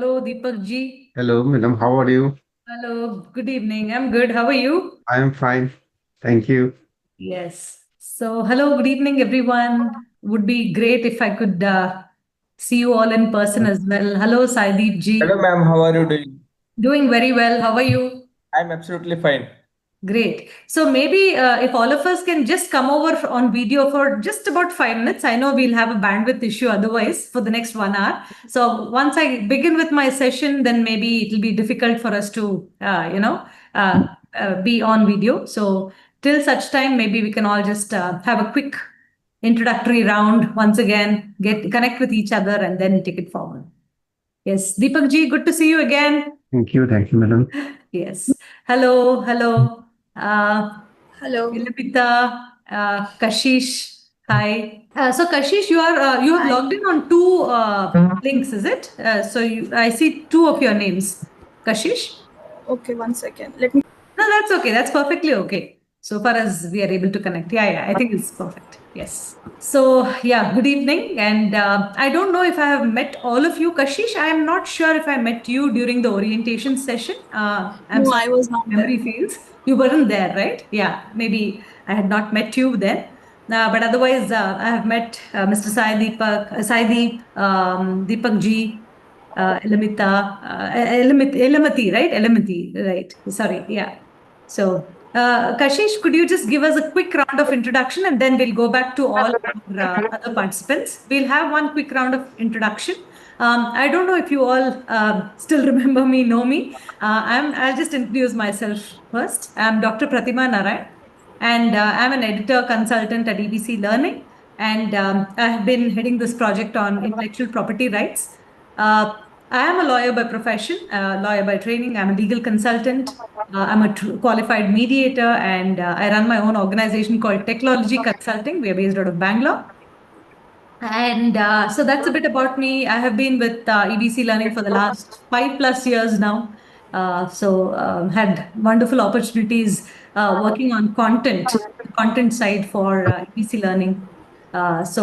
Hello, Deepak ji. Hello, madam. How are you? Hello, good evening. I'm good. How are you? I am fine. Thank you. Yes. So, hello, good evening, everyone. Would be great if I could see you all in person as well. Hello, Saideep Hello, ji. ma'am. How are you doing? Doing very well. How are you? I'm absolutely fine. Great. So maybe if all of us can just come over on video for just about 5 minutes. I know we'll have a bandwidth issue otherwise for the next 1 hour. So once I begin with my session, then maybe it'll be difficult for us to, be on video. So till such time, maybe we can all just have a quick introductory round once again, get connect with each other, and then take it forward. Yes, Deepak ji, good to see you again. Thank you, madam. Yes. Hello, hello. Hello. Ilapita, Kashish. Hi. So Kashish, you have Hi. logged in on two links, is it? I see two of your names. Kashish? Okay, 1 second. Let me. No, that's okay. That's perfectly okay. So far as we are able to connect. Yeah, I think it's perfect. Yes. So, yeah, good evening. And I don't know if I have met all of you. Kashish, I am not sure if I met you during the orientation session. I'm No, sorry, I was not there. memory fails. You weren't there, right? Yeah, maybe I had not met you then. But otherwise, I have met Mr. Sai Deep, Deepak Ji, Elamita, Elamati, right? Elamati, right? Sorry, yeah. So, Kashish, could you just give us a quick round of introduction and then we'll go back to all our other participants. We'll have one quick round of introduction. I don't know if you all still remember me, know me. I'll just introduce myself first. I'm Dr. Pratima Narayan, and I'm an editor consultant at EBC Learning. And I have been heading this project on intellectual property rights. I am a lawyer by profession, lawyer by training. I'm a legal consultant. I'm a qualified mediator, and I run my own organization called Technology Consulting. We are based out of Bangalore. And so that's a bit about me. I have been with EBC Learning for the last 5+ years now. Had wonderful opportunities working on content side for EBC Learning. That's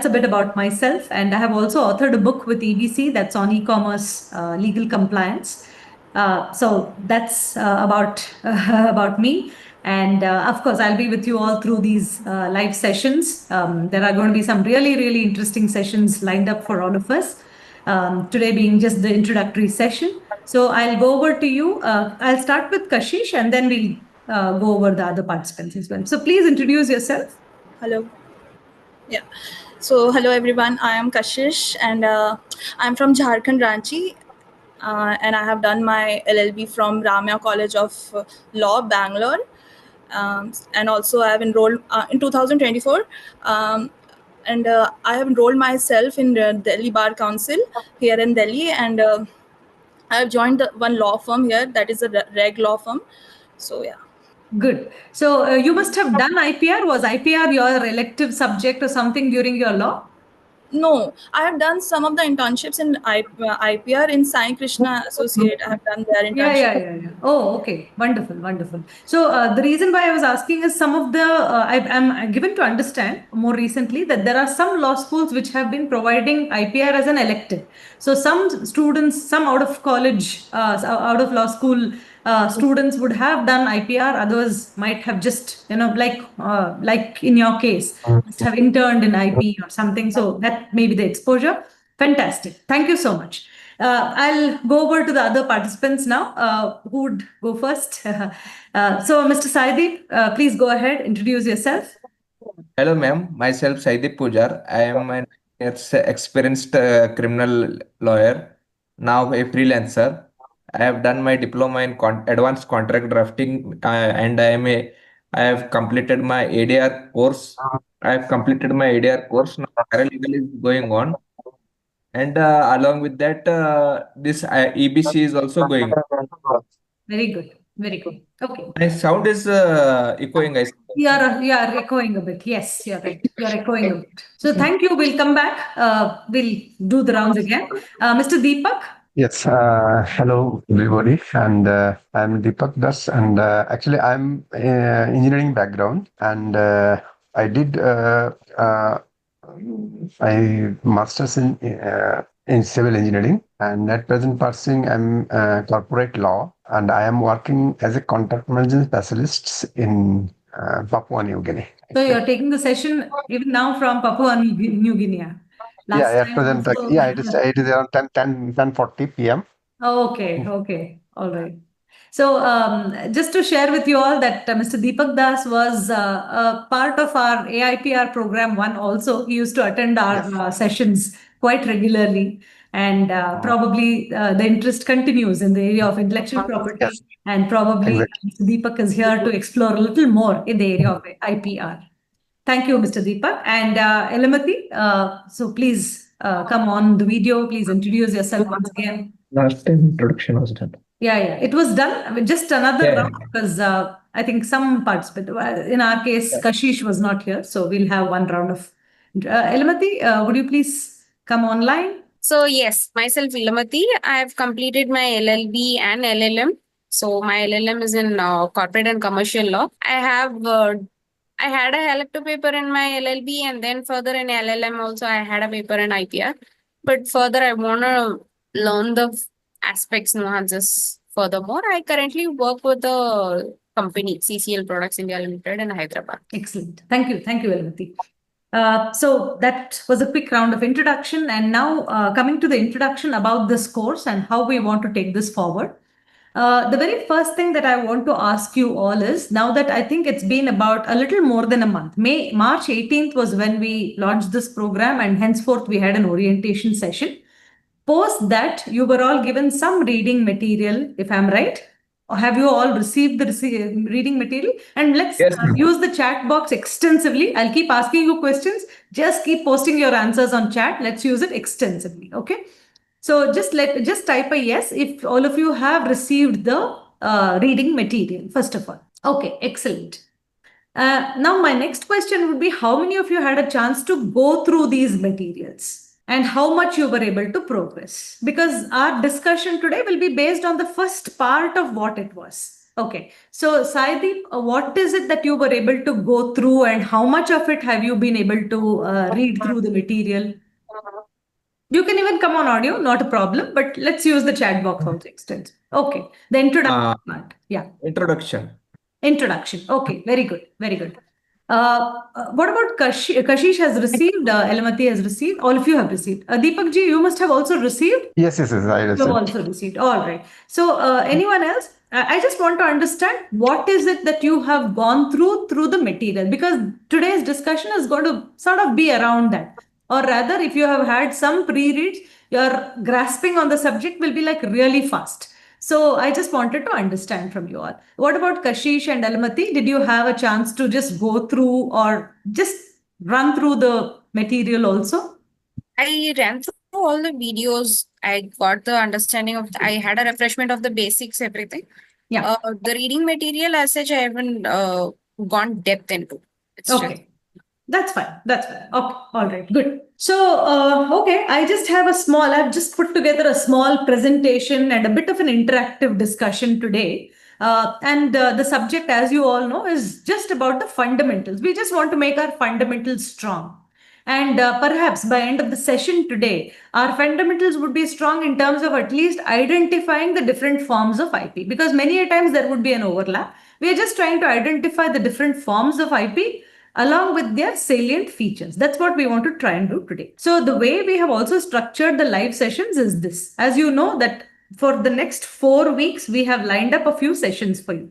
a bit about myself. And I have also authored a book with EBC that's on e-commerce legal compliance. So that's about about me. And of course, I'll be with you all through these live sessions. There are going to be some really, really interesting sessions lined up for all of us. Today being just the introductory session. So I'll go over to you. I'll start with Kashish and then we'll go over the other participants as well. So please introduce yourself. Hello. Yeah. So, hello everyone. I am Kashish and I'm from Jharkhand, Ranchi. And I have done my LLB from Ramya College of Law, Bangalore. And also, I have enrolled in 2024. And I have enrolled myself in Delhi Bar Council here in Delhi. And I have joined one law firm here, that is a reg law firm. So, yeah. Good. So you must have done IPR. Was IPR your elective subject or something during your law? No, I have done some of the internships in IPR in Sai Krishna Associate. I have done their internship. Yeah. Oh, okay. Wonderful, wonderful. So the reason why I was asking is some of the I'm given to understand more recently that there are some law schools which have been providing IPR as an elective. So some students, some out of college, out of law school students would have done IPR. Others might have just like in your case, must have interned in IP or something. So that may be the exposure. Fantastic. Thank you so much. I'll go over to the other participants now. Who would go first? So, Mr. Saideep, please go ahead, introduce yourself. Hello, ma'am. Myself, Saideep Pujar. I am an experienced criminal lawyer, now a freelancer. I have done my diploma in advanced contract drafting, and I have completed my ADR course. I have completed my ADR course. Now, paralegal is going on, and along with that, this EBC is also going. Very good. Very good. Okay. My sound is echoing, guys. You are echoing a bit. Yes, you're right. You're echoing a bit. So thank you. We'll come back. We'll do the rounds again. Mr. Deepak. Yes. Hello, everybody. And I'm Deepak Das. And actually, I'm engineering background. And I did my master's in in civil engineering, and at present pursuing corporate law, and I am working as a contract management specialist in Papua New Guinea. So you're taking the session even now from Papua New Guinea. Yeah, Last at time present, also. yeah, it is around 10:40 p.m. Oh, okay, all right. So, just to share with you all that Mr. Deepak Das was a part of our AIPR program one also. He used to attend our Yes. sessions quite regularly, and probably the interest continues in the area of intellectual property. Yes, And probably exactly. Mr. Deepak is here to explore a little more in the area of IPR. Thank you, Mr. Deepak. And Elamati, so please come on the video. Please introduce yourself once again. Last time introduction was done. Yeah, it was done. I mean, just another Yeah. round because I think some participant, in our case, Kashish was not here. So we'll have one round of. Elamati, would you please come online? So yes, myself Ilamati. I have completed my LLB and LLM. So my LLM is in corporate and commercial law. I had a elective paper in my LLB, and then further in LLM also I had a paper in IPR. But further I wanna learn the aspects nuances. Furthermore, I currently work with a company, CCL Products India Limited in Hyderabad. Excellent. Thank you, Elamati. So that was a quick round of introduction, and now coming to the introduction about this course and how we want to take this forward. The very first thing that I want to ask you all is, now that I think it's been about a little more than a month, March 18th was when we launched this program, and henceforth we had an orientation session. Post that, you were all given some reading material, if I'm right. Or have you all received the reading material? And let's Yes, ma'am. use the chat box extensively. I'll keep asking you questions. Just keep posting your answers on chat. Let's use it extensively. Okay. So just type a yes if all of you have received the reading material, first of all. Okay, excellent. Now, my next question would be, how many of you had a chance to go through these materials? And how much you were able to progress? Because our discussion today will be based on the first part of what it was. Okay, so Saideep, what is it that you were able to go through, and how much of it have you been able to read through the material? You can even come on audio, not a problem, but let's use the chat box also extends. Okay, the introduction part. Yeah. Introduction. Introduction. Okay, very good, very good. What about Kashish has received, Elamati has received, all of you have received. Deepak ji, you must have also received? Yes, I You have received. also received. All right. So, anyone else? I just want to understand, what is it that you have gone through the material, because today's discussion is going to sort of be around that. Or rather, if you have had some pre-reads, your grasping on the subject will be like really fast. So I just wanted to understand from you all. What about Kashish and Almati? Did you have a chance to just go through or just run through the material also? I ran through all the videos. I got the understanding of. I had a refreshment of the basics, everything. Yeah. The reading material as such, I haven't gone depth into. It's Okay. That's fine. That's fine. Okay. All right. Good. So, okay, I've just put together a small presentation and a bit of an interactive discussion today. And the subject, as you all know, is just about the fundamentals. We just want to make our fundamentals strong. And perhaps by end of the session today, our fundamentals would be strong in terms of at least identifying the different forms of IP, because many a times there would be an overlap. We are just trying to identify the different forms of IP along with their salient features. That's what we want to try and do today. So the way we have also structured the live sessions is this. As you know that for the next 4 weeks, we have lined up a few sessions for you.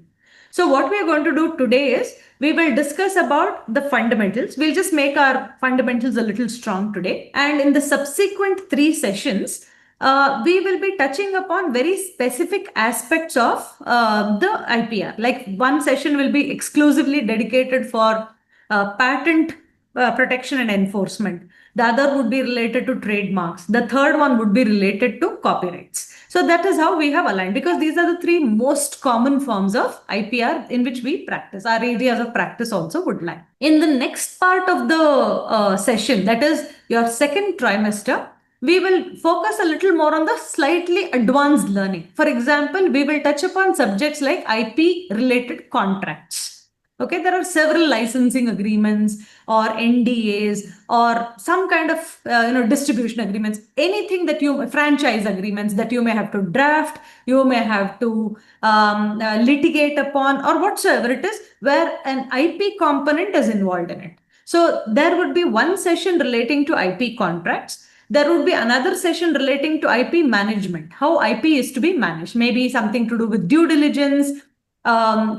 So what we are going to do today is, we will discuss about the fundamentals. We'll just make our fundamentals a little strong today. And in the subsequent 3 sessions, we will be touching upon very specific aspects of the IPR. Like one session will be exclusively dedicated for patent protection and enforcement. The other would be related to trademarks. The third one would be related to copyrights. So that is how we have aligned, because these are the 3 most common forms of IPR in which we practice. Our areas of practice also would lie. In the next part of the session, that is your second trimester, we will focus a little more on the slightly advanced learning. For example, we will touch upon subjects like IP related contracts. Okay, there are several licensing agreements or NDAs or some kind of distribution agreements, anything that you franchise agreements that you may have to draft, you may have to litigate upon, or whatsoever it is, where an IP component is involved in it. So there would be one session relating to IP contracts. There would be another session relating to IP management, how IP is to be managed, maybe something to do with due diligence, or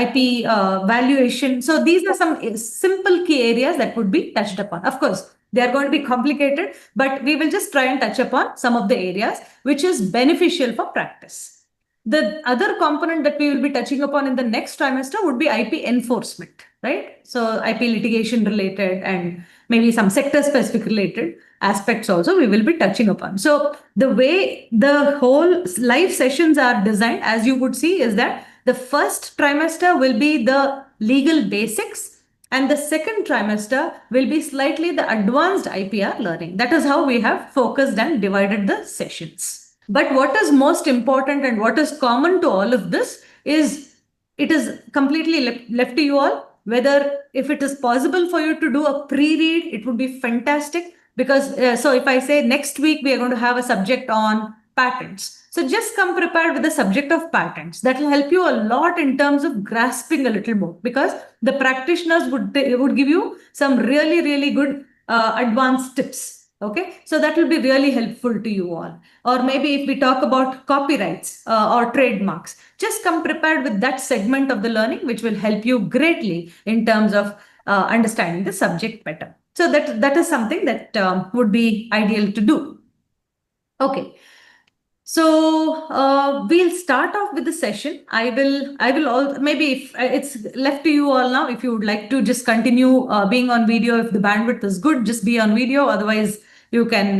IP valuation. So these are some simple key areas that would be touched upon. Of course, they are going to be complicated, but we will just try and touch upon some of the areas which is beneficial for practice. The other component that we will be touching upon in the next trimester would be IP enforcement, right? So IP litigation related and maybe some sector specific related aspects also we will be touching upon. So the way the whole live sessions are designed, as you would see, is that the first trimester will be the legal basics and the second trimester will be slightly the advanced IPR learning. That is how we have focused and divided the sessions. But what is most important and what is common to all of this is it is completely left to you all. Whether if it is possible for you to do a pre-read, it would be fantastic. Because so if I say next week we are going to have a subject on patents. So just come prepared with the subject of patents. That will help you a lot in terms of grasping a little more, because the practitioners would give you some really, really good advanced tips. Okay, so that will be really helpful to you all. Or maybe if we talk about copyrights or trademarks, just come prepared with that segment of the learning, which will help you greatly in terms of understanding the subject better. So that is something that would be ideal to do. Okay. So we'll start off with the session. I will all, maybe if it's left to you all now, if you would like to just continue being on video, if the bandwidth is good, just be on video. Otherwise, you can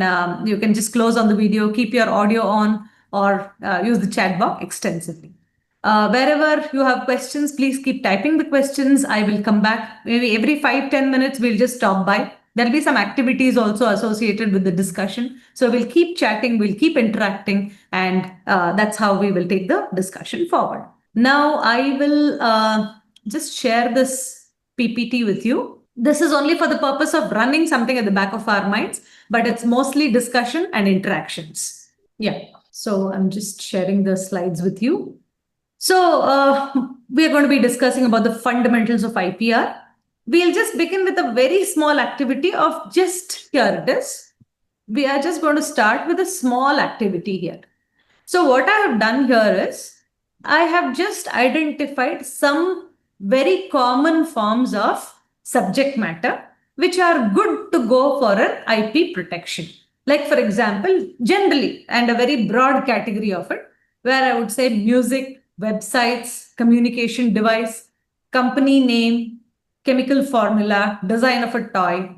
just close on the video, keep your audio on, or use the chat box extensively. Wherever you have questions, please keep typing the questions. I will come back maybe every 5-10 minutes. We'll just stop by. There'll be some activities also associated with the discussion. So we'll keep chatting, we'll keep interacting, and that's how we will take the discussion forward. Now I will just share this PPT with you. This is only for the purpose of running something at the back of our minds, but it's mostly discussion and interactions. Yeah, so I'm just sharing the slides with you. So we are going to be discussing about the fundamentals of IPR. We'll just begin with a very small activity of just here it is. We are just going to start with a small activity here. So what I have done here is I have just identified some very common forms of subject matter which are good to go for an IP protection. Like for example, generally, and a very broad category of it, where I would say music, websites, communication device, company name, chemical formula, design of a toy,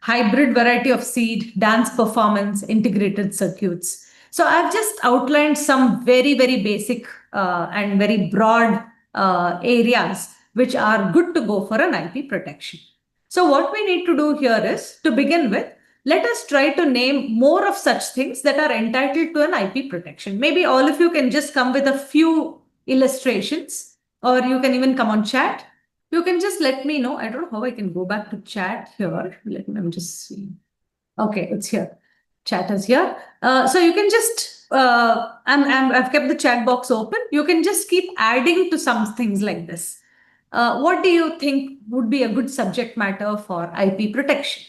hybrid variety of seed, dance performance, integrated circuits. So I've just outlined some very, very basic and very broad areas which are good to go for an IP protection. So what we need to do here is, to begin with, let us try to name more of such things that are entitled to an IP protection. Maybe all of you can just come with a few illustrations, or you can even come on chat. You can just let me know. I don't know how I can go back to chat here. Let me just see. Okay, it's here. Chat is here. So you can just, I've kept the chat box open. You can just keep adding to some things like this. What do you think would be a good subject matter for IP protection?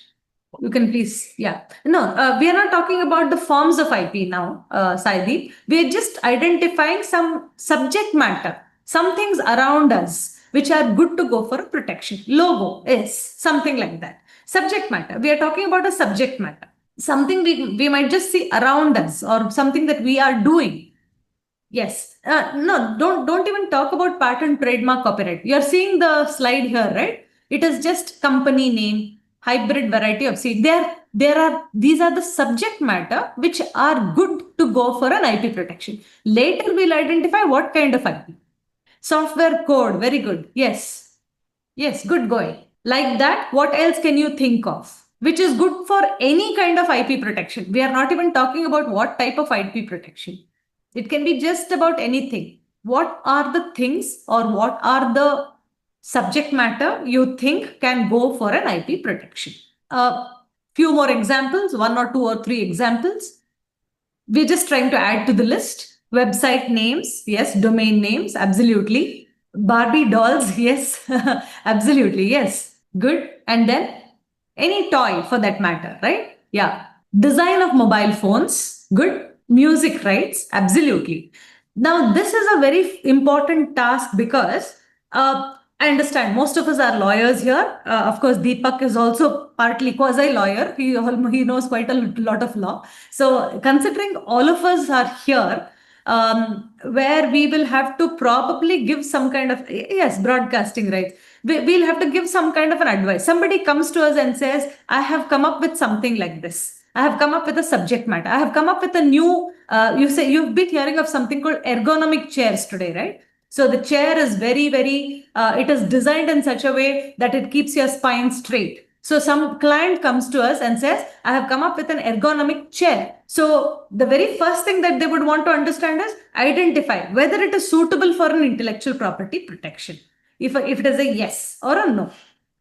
You can please, yeah. No, we are not talking about the forms of IP now, Saideep. We are just identifying some subject matter, some things around us, which are good to go for a protection. Logo is something like that. Subject matter, we are talking about a subject matter. Something we might just see around us, or something that we are doing. Yes. No, don't even talk about patent, trademark, copyright. You're seeing the slide here, right? It is just company name, hybrid variety of seed. These are the subject matter which are good to go for an IP protection. Later we'll identify what kind of IP. Software code, very good. Yes. Yes, good going. Like that, what else can you think of? Which is good for any kind of IP protection. We are not even talking about what type of IP protection. It can be just about anything. what are the things or what are the subject matter you think can go for an IP protection? Few more examples, 1 or 2 or 3 examples. We're just trying to add to the list. Website names, yes. Domain names, absolutely. Barbie dolls, yes. Absolutely, yes. Good. And then any toy for that matter, right? Yeah. Design of mobile phones, good. Music rights, absolutely. Now, this is a very important task because I understand most of us are lawyers here. Of course, Deepak is also partly quasi-lawyer. He knows quite a lot of law. So, considering all of us are here, where we will have to probably give some kind of, yes, broadcasting rights. We'll have to give some kind of an advice. Somebody comes to us and says, I have come up with something like this. I have come up with a subject matter. I have come up with a new, you've been hearing of something called ergonomic chairs today, right? So the chair is it is designed in such a way that it keeps your spine straight. So some client comes to us and says, I have come up with an ergonomic chair. So the very first thing that they would want to understand is identify whether it is suitable for an intellectual property protection. If it is a yes or a no,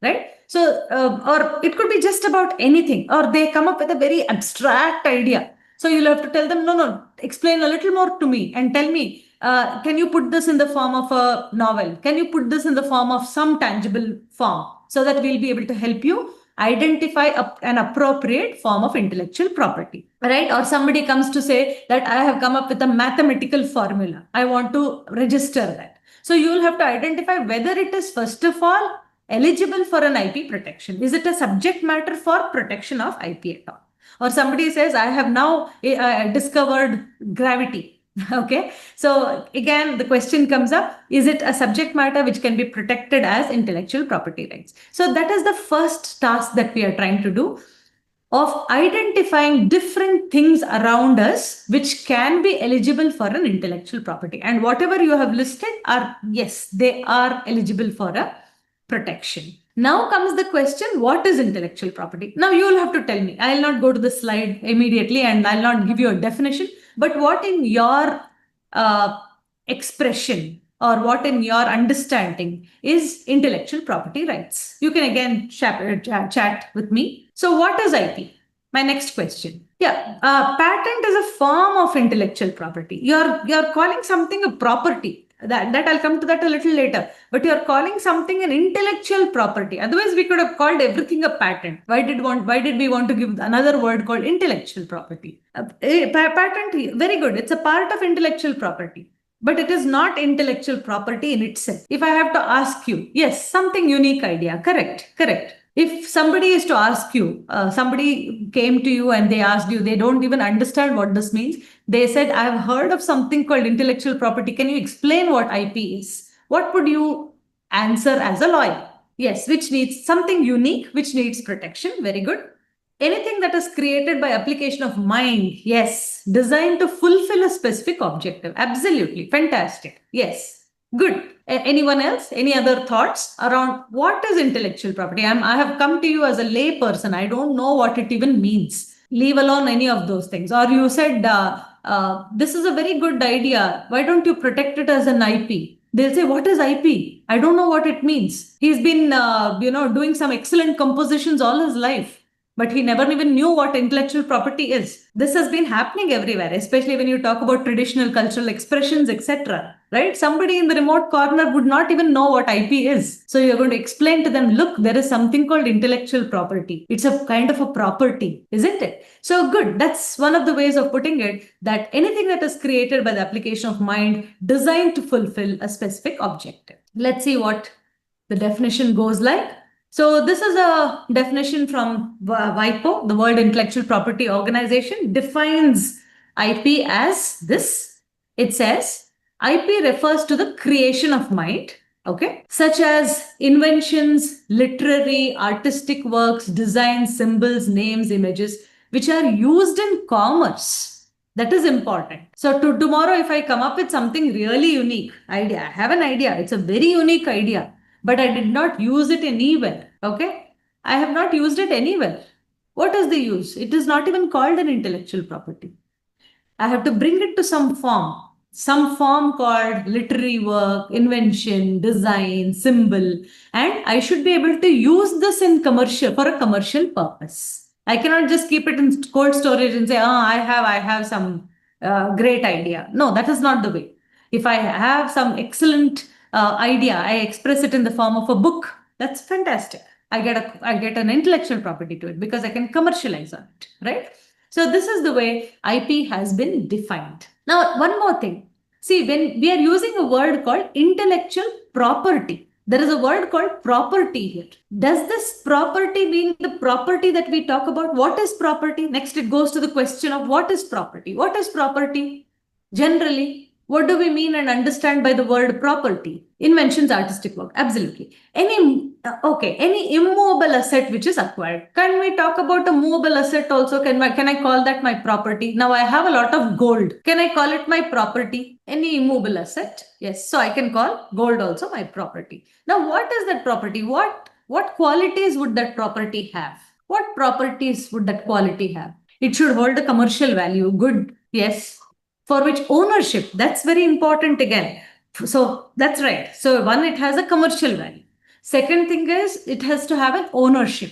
right? So, or it could be just about anything, or they come up with a very abstract idea. So you'll have to tell them, no, explain a little more to me and tell me, can you put this in the form of a novel? Can you put this in the form of some tangible form so that we'll be able to help you identify an appropriate form of intellectual property, right? Or somebody comes to say that I have come up with a mathematical formula. I want to register that. So you will have to identify whether it is, first of all, eligible for an IP protection. Is it a subject matter for protection of IP at all? Or somebody says, I have now discovered gravity. Okay. So again, the question comes up, is it a subject matter which can be protected as intellectual property rights? So that is the first task that we are trying to do, of identifying different things around us which can be eligible for an intellectual property. And whatever you have listed are, yes, they are eligible for a protection. Now comes the question, what is intellectual property? Now you will have to tell me. I'll not go to the slide immediately and I'll not give you a definition, but what in your expression or what in your understanding is intellectual property rights? You can again chat with me. So what is IP? My next question. Yeah, patent is a form of intellectual property. You're calling something a property. That I'll come to that a little later. But you're calling something an intellectual property. Otherwise, we could have called everything a patent. Why did we want to give another word called intellectual property? Patent, very good. It's a part of intellectual property. But it is not intellectual property in itself. If I have to ask you, yes, something unique idea. Correct. If somebody is to ask you, somebody came to you and they asked you, they don't even understand what this means. They said, I have heard of something called intellectual property. Can you explain what IP is? What would you answer as a lawyer? Yes, which needs something unique, which needs protection. Very good. Anything that is created by application of mind. Yes. Designed to fulfill a specific objective. Absolutely. Fantastic. Yes. Good. Anyone else? Any other thoughts around what is intellectual property? I have come to you as a lay person. I don't know what it even means. Leave alone any of those things. Or you said, this is a very good idea. Why don't you protect it as an IP? They'll say, what is IP? I don't know what it means. He's been, doing some excellent compositions all his life, but he never even knew what intellectual property is. This has been happening everywhere, especially when you talk about traditional cultural expressions, etc. Right? Somebody in the remote corner would not even know what IP is. So you're going to explain to them, look, there is something called intellectual property. It's a kind of a property, isn't it? So good. That's one of the ways of putting it, that anything that is created by the application of mind designed to fulfill a specific objective. Let's see what the definition goes like. So this is a definition from WIPO, the World Intellectual Property Organization, defines IP as this. It says, IP refers to the creation of mind, okay, such as inventions, literary, artistic works, designs, symbols, names, images, which are used in commerce. That is important. So tomorrow, if I come up with something really unique idea, I have an idea, it's a very unique idea, but I did not use it anywhere. Okay. I have not used it anywhere. What is the use? It is not even called an intellectual property. I have to bring it to some form. some form called literary work, invention, design, symbol, and I should be able to use this in commercial for a commercial purpose. I cannot just keep it in cold storage and say, oh, I have some great idea. No, that is not the way. If I have some excellent idea, I express it in the form of a book. That's fantastic. I get an intellectual property to it because I can commercialize on it, right? So this is the way IP has been defined. Now, one more thing. See, when we are using a word called intellectual property, there is a word called property here. Does this property mean the property that we talk about? What is property? Next, it goes to the question of what is property? What is property? Generally, what do we mean and understand by the word property? Inventions, artistic work, absolutely. Any immobile asset which is acquired. Can we talk about a movable asset also? Can I call that my property? Now I have a lot of gold. Can I call it my property? Any immobile asset? Yes. So I can call gold also my property. Now what is that property? What qualities would that property have? What properties would that quality have? It should hold a commercial value. Good. Yes. For which ownership, that's very important again. So that's right. So one, it has a commercial value. Second thing is it has to have an ownership.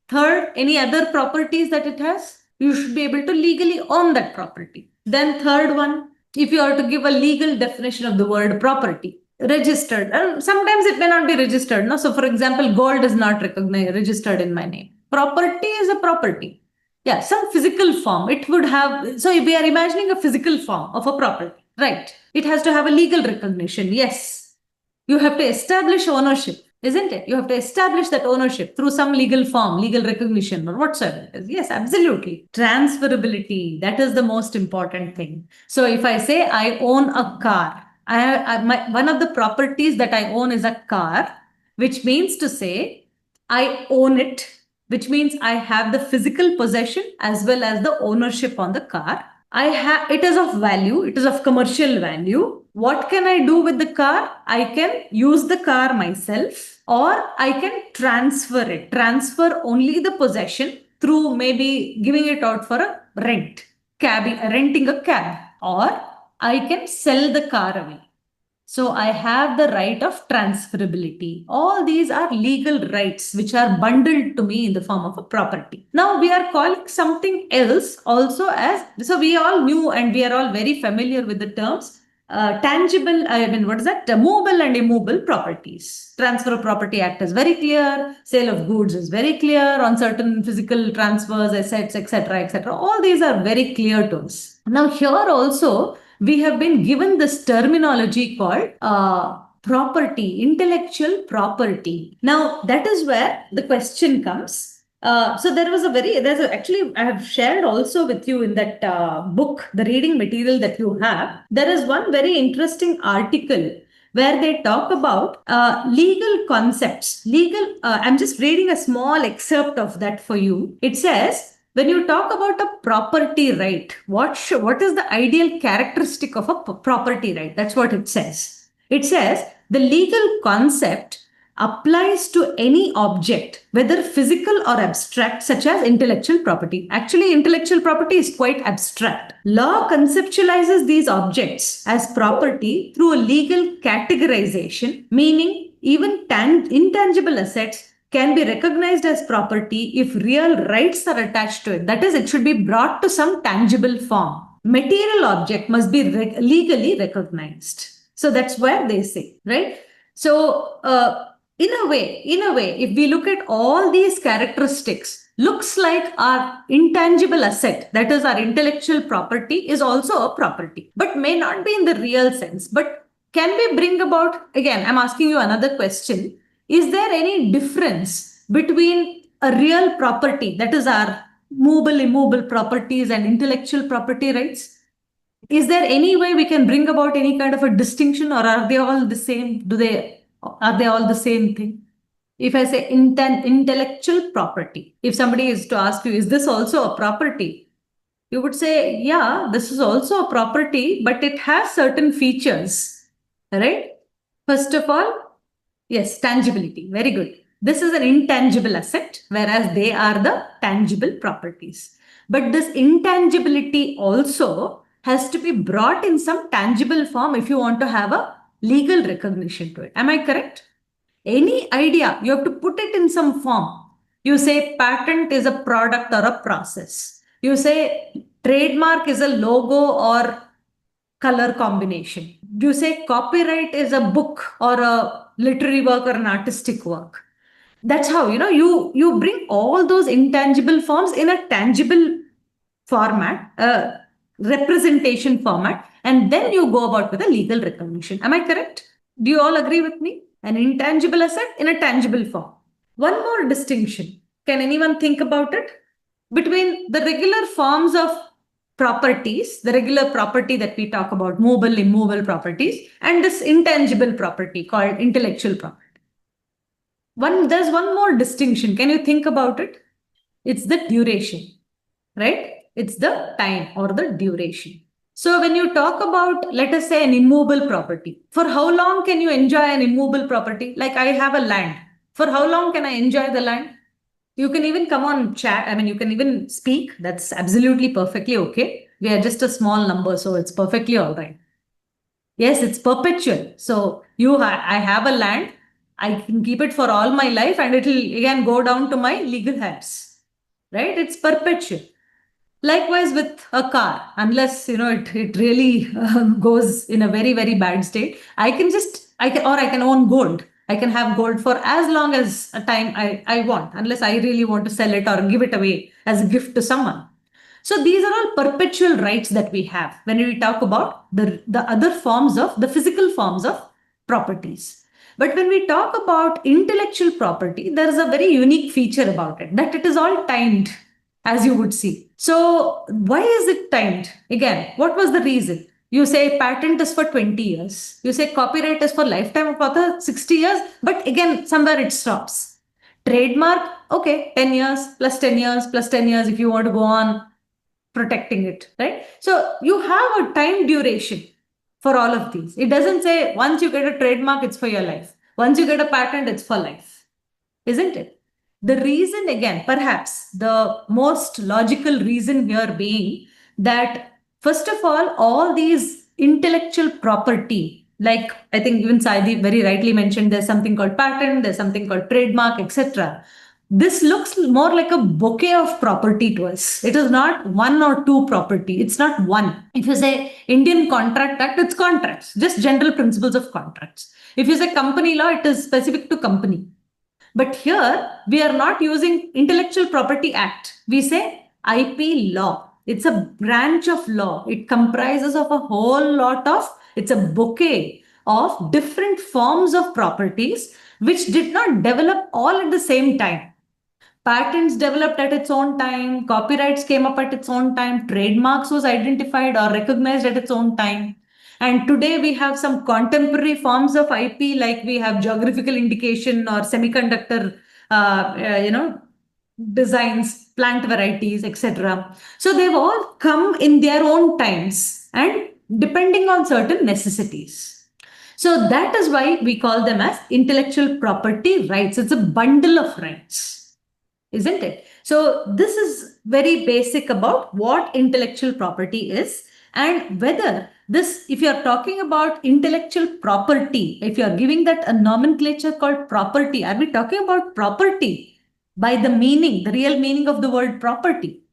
Third, any other properties that it has, you should be able to legally own that property. Then third one, if you are to give a legal definition of the word property, registered. Sometimes it may not be registered. No? So for example, gold is not registered in my name. Property is a property. Yeah, some physical form. It would have, so if we are imagining a physical form of a property, right? It has to have a legal recognition. Yes. You have to establish ownership, isn't it? You have to establish that ownership through some legal form, legal recognition or whatsoever it is. Yes, absolutely. Transferability, that is the most important thing. So if I say I own a car, one of the properties that I own is a car, which means to say I own it, which means I have the physical possession as well as the ownership on the car. It is of value, it is of commercial value. What can I do with the car? I can use the car myself or I can transfer it. Transfer only the possession through maybe giving it out for a rent, renting a cab, or I can sell the car away. So I have the right of transferability. All these are legal rights which are bundled to me in the form of a property. Now we are calling something else also as, so we all knew and we are all very familiar with the terms tangible, movable and immobile properties. Transfer of Property Act is very clear. Sale of goods is very clear on certain physical transfers, assets, etc., etc. All these are very clear to us. Now here also, we have been given this terminology called property, intellectual property. Now, that is where the question comes. So actually, I have shared also with you in that book, the reading material that you have, there is one very interesting article where they talk about legal concepts. I'm just reading a small excerpt of that for you. It says, when you talk about a property right, what is the ideal characteristic of a property right? That's what it says. It says the legal concept applies to any object, whether physical or abstract, such as intellectual property. Actually, intellectual property is quite abstract. Law conceptualizes these objects as property through a legal categorization, meaning even intangible assets can be recognized as property if real rights are attached to it. That is, it should be brought to some tangible form. Material object must be legally recognized. So that's where they say, right? So in a way, if we look at all these characteristics, looks like our intangible asset, that is our intellectual property, is also a property, but may not be in the real sense. But can we bring about, again, I'm asking you another question. Is there any difference between a real property, that is our movable, immobile properties, and intellectual property rights? Is there any way we can bring about any kind of a distinction, or are they all the same? Are they all the same thing? If I say intellectual property, if somebody is to ask you, is this also a property? You would say, yeah, this is also a property, but it has certain features, right? First of all, yes, tangibility. Very good. This is an intangible asset, whereas they are the tangible properties. But this intangibility also has to be brought in some tangible form if you want to have a legal recognition to it. Am I correct? Any idea, you have to put it in some form. You say patent is a product or a process. You say trademark is a logo or color combination. You say copyright is a book or a literary work or an artistic work. That's how, you bring all those intangible forms in a tangible format, representation format, and then you go about with a legal recognition. Am I correct? Do you all agree with me? An intangible asset in a tangible form. One more distinction. Can anyone think about it? Between the regular forms of properties, the regular property that we talk about, movable, immovable properties, and this intangible property called intellectual property. There's one more distinction. Can you think about it? It's the duration, right? It's the time or the duration. So when you talk about, let us say, an immovable property, for how long can you enjoy an immovable property? Like I have a land. For how long can I enjoy the land? You can even come on chat. I mean, you can even speak. That's absolutely perfectly okay. We are just a small number, so it's perfectly all right. Yes, it's perpetual. So I have a land. I can keep it for all my life, and it will again go down to my legal hands, right? It's perpetual. Likewise with a car, unless it really goes in a very, very bad state, I can own gold. I can have gold for as long as a time I want, unless I really want to sell it or give it away as a gift to someone. So these are all perpetual rights that we have when we talk about the other forms of the physical forms of properties. But when we talk about intellectual property, there is a very unique feature about it, that it is all timed, as you would see. So why is it timed? Again, what was the reason? You say patent is for 20 years. You say copyright is for lifetime of author 60 years. But again, somewhere it stops. Trademark, okay, 10 years plus 10 years plus 10 years if you want to go on protecting it, right? So you have a time duration for all of these. It doesn't say once you get a trademark, it's for your life. Once you get a patent, it's for life, isn't it? The reason, again, perhaps the most logical reason here being that, first of all these intellectual property, like I think even Saidi very rightly mentioned, there's something called patent, there's something called trademark, etc. This looks more like a bouquet of property to us. It is not one or two property. It's not one. If you say Indian Contract Act, it's contracts, just general principles of contracts. If you say company law, it is specific to company. But here we are not using Intellectual Property Act. We say IP law. It's a branch of law. It comprises of a whole lot of, it's a bouquet of different forms of properties which did not develop all at the same time. Patents developed at its own time, copyrights came up at its own time, trademarks was identified or recognized at its own time. And today we have some contemporary forms of IP, like we have geographical indication or semiconductor, designs, plant varieties, etc. So they've all come in their own times and depending on certain necessities. So that is why we call them as intellectual property rights. It's a bundle of rights, isn't it? So this is very basic about what intellectual property is and whether this, if you're talking about intellectual property, if you're giving that a nomenclature called property, are we talking about property by the meaning, the real meaning of the word property?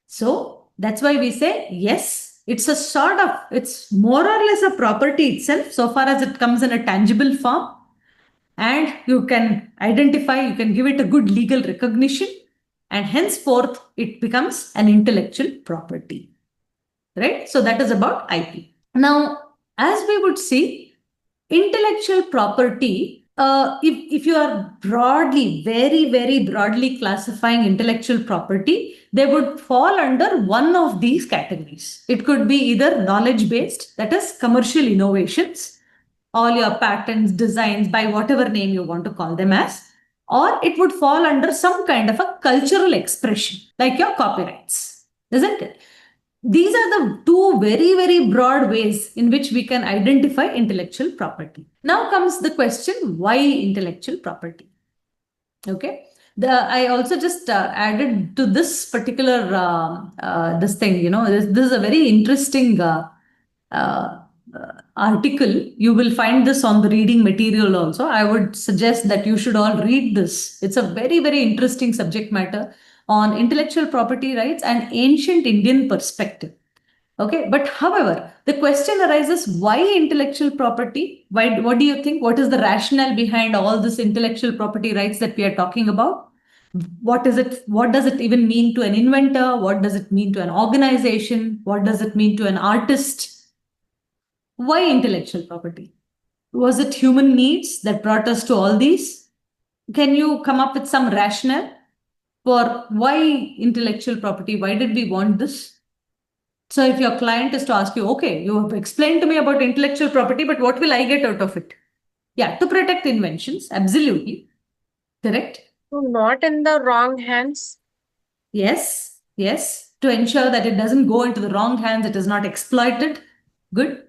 So that's why we say, yes, it's a sort of, it's more or less a property itself, so far as it comes in a tangible form. And you can identify, you can give it a good legal recognition, and henceforth it becomes an intellectual property, right? So that is about IP. Now, as we would see, intellectual property, if you are broadly, very, very broadly classifying intellectual property, they would fall under one of these categories. It could be either knowledge-based, that is commercial innovations, all your patents, designs, by whatever name you want to call them as, or it would fall under some kind of a cultural expression, like your copyrights, isn't it? These are the two very, very broad ways in which we can identify intellectual property. Now comes the question, why intellectual property? Okay. I also just added to this particular this thing. This is a very interesting uh, article. You will find this on the reading material also. I would suggest that you should all read this. It's a very, very interesting subject matter on intellectual property rights and ancient Indian perspective. Okay, but however, the question arises, why intellectual property? Why, what do you think? What is the rationale behind all this intellectual property rights that we are talking about? What is it? What does it even mean to an inventor? What does it mean to an organization? What does it mean to an artist? Why intellectual property? Was it human needs that brought us to all these? Can you come up with some rationale for why intellectual property? Why did we want this? So if your client is to ask you, okay, you have explained to me about intellectual property, but what will I get out of it? Yeah, to protect inventions, absolutely. Correct? So not in the wrong hands. Yes, yes. To ensure that it doesn't go into the wrong hands, it is not exploited. Good.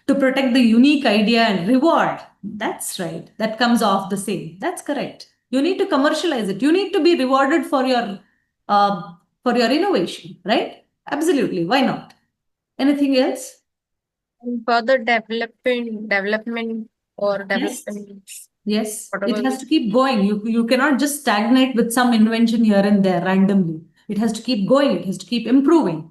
To protect the unique idea and reward. That's right. That comes off the same. That's correct. You need to commercialize it. You need to be rewarded for your innovation, right? Absolutely. Why not? Anything else? And further development or Yes. development. Yes, Whatever it has to keep going. You cannot just stagnate with some invention here and there randomly. It has to keep going. It has to keep improving.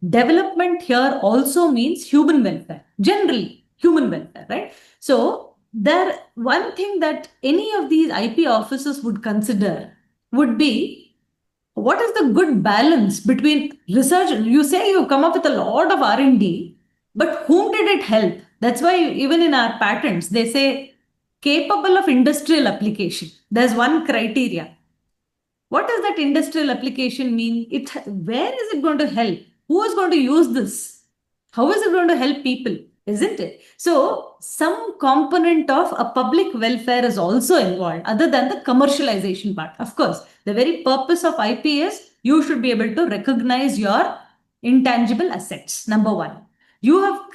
Development here also means human welfare, generally human welfare, right? So there, one thing that any of these IP officers would consider would be, what is the good balance between research? You say you come up with a lot of R&D, but whom did it help? That's why even in our patents, they say capable of industrial application. There's one criteria. What does that industrial application mean? Where is it going to help? Who is going to use this? How is it going to help people? Isn't it? So, some component of a public welfare is also involved, other than the commercialization part. Of course, the very purpose of IP is you should be able to recognize your intangible assets. Number one, you have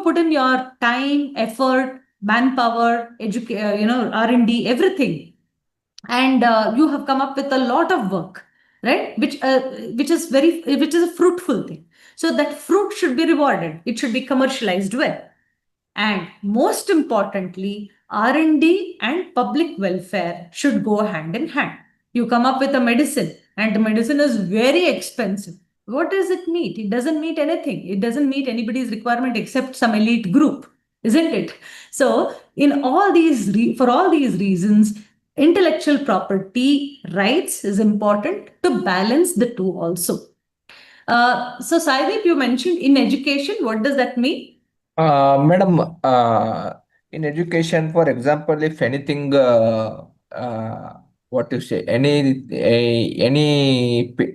put in your time, effort, manpower, R&D, everything, and you have come up with a lot of work, right, which is a fruitful thing. So that fruit should be rewarded, it should be commercialized well. And most importantly, R&D and public welfare should go hand in hand. You come up with a medicine and the medicine is very expensive. What does it meet? It doesn't meet anything. It doesn't meet anybody's requirement except some elite group, isn't it? So, for all these reasons, intellectual property rights is important to balance the two also. So, Saideep, you mentioned in education. What does that mean? Madam, in education, for example, if anything, what you say, any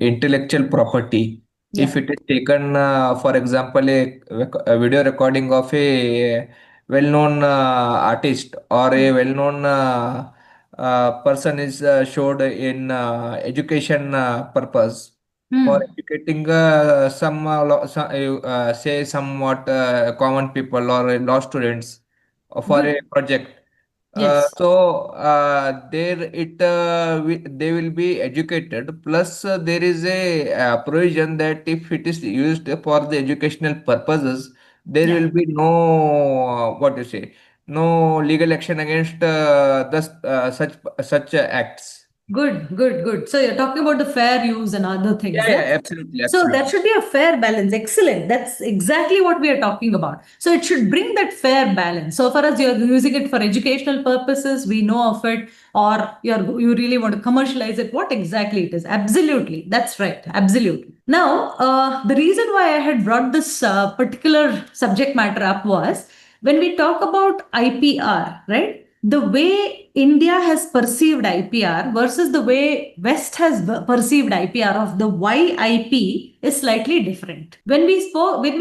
intellectual property, if Yeah. it is taken, for example, a video recording of a well-known artist or a well-known person is showed in education purpose for Hmm. educating say somewhat common people or law students for a Good. project. Yes. They will be educated. Plus, there is a provision that if it is used for the educational purposes, there Yeah. will be no what you say, no legal action against such acts. Good, good, good. So you're talking about the fair use and other things. Yeah, yeah, That's absolutely, so that absolutely. should be a fair balance. Excellent. That's exactly what we are talking about. So it should bring that fair balance. So far as you're using it for educational purposes, we know of it, or you really want to commercialize it, what exactly it is. Absolutely. That's right. Absolutely. Now, the reason why I had brought this particular subject matter up was when we talk about IPR, right? The way India has perceived IPR versus the way West has perceived IPR of the why IP is slightly different. When we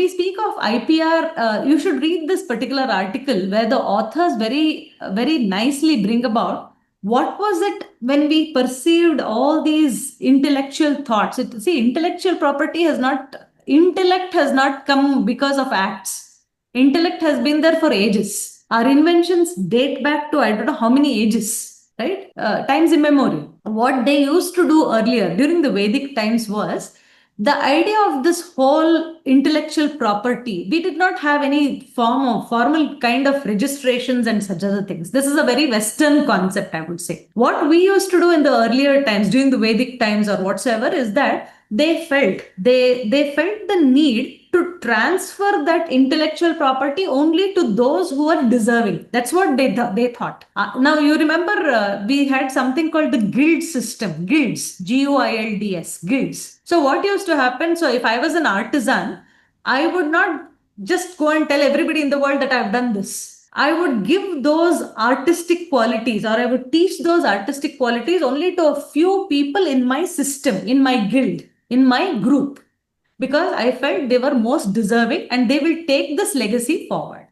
speak of IPR, you should read this particular article where the authors very nicely bring about what was it when we perceived all these intellectual thoughts. Intellectual property has not intellect has not come because of acts. Intellect has been there for ages. Our inventions date back to I don't know how many ages, right? Times immemorial. What they used to do earlier during the Vedic times was the idea of this whole intellectual property. We did not have any form of formal kind of registrations and such other things. This is a very Western concept, I would say. What we used to do in the earlier times, during the Vedic times or whatsoever, is that they felt the need to transfer that intellectual property only to those who are deserving. That's what they thought. Now you remember we had something called the guild system. Guilds, GUILDS, guilds. So what used to happen? So if I was an artisan, I would not just go and tell everybody in the world that I've done this. I would give those artistic qualities, or I would teach those artistic qualities only to a few people in my system, in my guild, in my group, because I felt they were most deserving and they will take this legacy forward.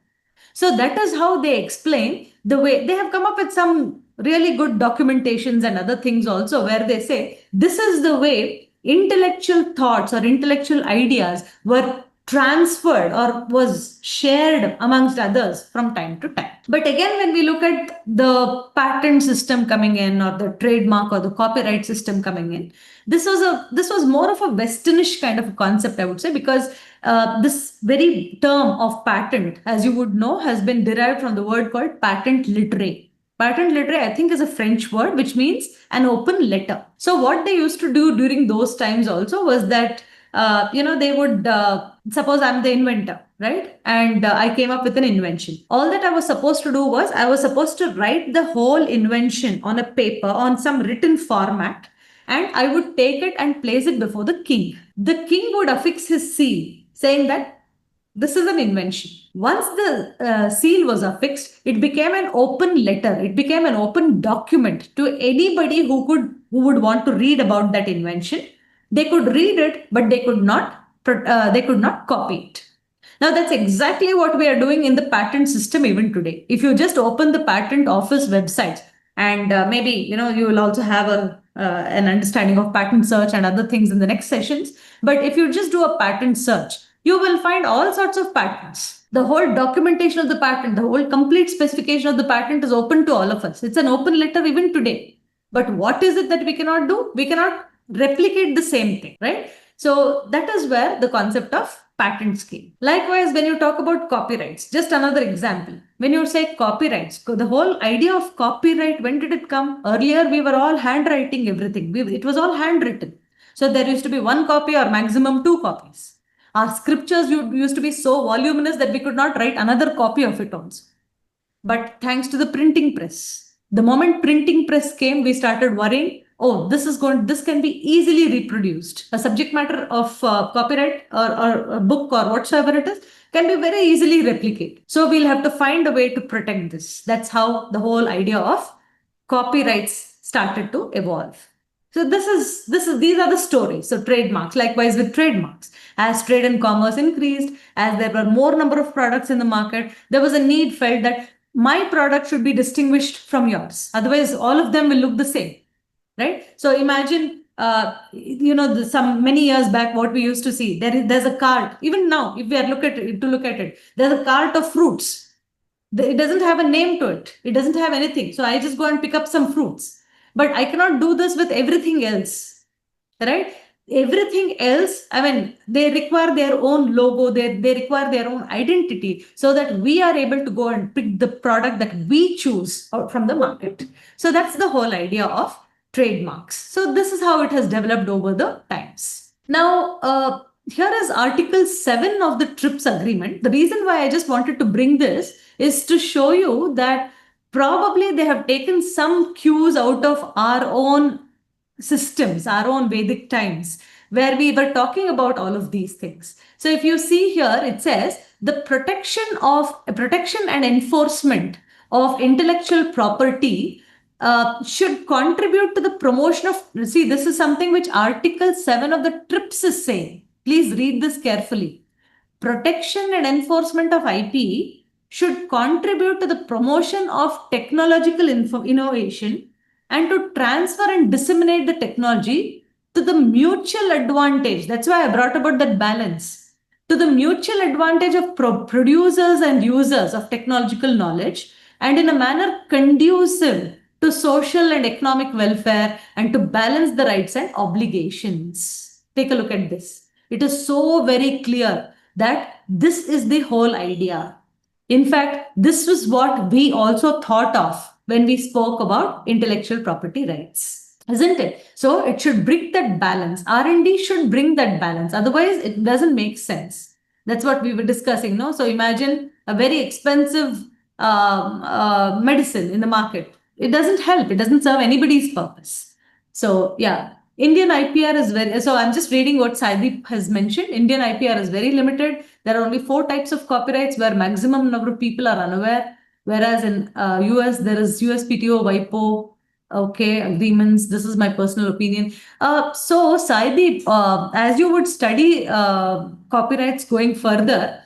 So that is how they explain the way they have come up with some really good documentations and other things also, where they say this is the way intellectual thoughts or intellectual ideas were transferred or was shared amongst others from time to time. But again, when we look at the patent system coming in, or the trademark or the copyright system coming in, this was more of a Westernish kind of a concept, I would say, because this very term of patent, as you would know, has been derived from the word called patent litterae. Patent litterae, I think, is a French word which means an open letter. So what they used to do during those times also was that they would suppose I'm the inventor, right? And I came up with an invention. All that I was supposed to do was I was supposed to write the whole invention on a paper, on some written format, and I would take it and place it before the king. The king would affix his seal, saying that this is an invention. Once the seal was affixed, it became an open letter. It became an open document to anybody who would want to read about that invention. They could read it, but they could not copy it. Now that's exactly what we are doing in the patent system even today. If you just open the patent office website, and maybe you will also have an understanding of patent search and other things in the next sessions. But if you just do a patent search, you will find all sorts of patents. The whole documentation of the patent, the whole complete specification of the patent is open to all of us. It's an open letter even today. But what is it that we cannot do? We cannot replicate the same thing, right? So that is where the concept of patents came. Likewise, when you talk about copyrights, just another example. When you say copyrights, the whole idea of copyright, when did it come? Earlier, we were all handwriting everything. It was all handwritten. So there used to be one copy or maximum two copies. Our scriptures used to be so voluminous that we could not write another copy of it also. But thanks to the printing press, the moment printing press came, we started worrying, oh, this can be easily reproduced. A subject matter of copyright or a book or whatsoever it is can be very easily replicated. So we'll have to find a way to protect this. That's how the whole idea of copyrights started to evolve. So these are the stories. So trademarks, likewise with trademarks, as trade and commerce increased, as there were more number of products in the market, there was a need felt that my product should be distinguished from yours. Otherwise, all of them will look the same, right? So imagine, some many years back, what we used to see, there's a cart. Even now, if we are look at it, there's a cart of fruits. It doesn't have a name to it. It doesn't have anything. So I just go and pick up some fruits. But I cannot do this with everything else, right? Everything else, they require their own logo, they require their own identity, so that we are able to go and pick the product that we choose out from the market. So that's the whole idea of trademarks. So this is how it has developed over the times. Now, here is Article 7 of the TRIPS agreement. The reason why I just wanted to bring this is to show you that probably they have taken some cues out of our own systems, our own Vedic times, where we were talking about all of these things. So if you see here, it says the protection and enforcement of intellectual property should contribute to the promotion of, see, this is something which Article 7 of the TRIPS is saying. Please read this carefully. Protection and enforcement of IP should contribute to the promotion of technological innovation and to transfer and disseminate the technology to the mutual advantage. That's why I brought about that balance. To the mutual advantage of producers and users of technological knowledge, and in a manner conducive to social and economic welfare and to balance the rights and obligations. Take a look at this. It is so very clear that this is the whole idea. In fact, this was what we also thought of when we spoke about intellectual property rights, isn't it? So it should bring that balance. R&D should bring that balance. Otherwise, it doesn't make sense. That's what we were discussing, no? So imagine a very expensive medicine in the market. It doesn't help. It doesn't serve anybody's purpose. So yeah, Indian IPR is very, so I'm just reading what Saideep has mentioned. Indian IPR is very limited. There are only 4 types of copyrights where maximum number of people are unaware. Whereas in US, there is USPTO, WIPO, okay, agreements. This is my personal opinion. So Saideep, as you would study copyrights going further,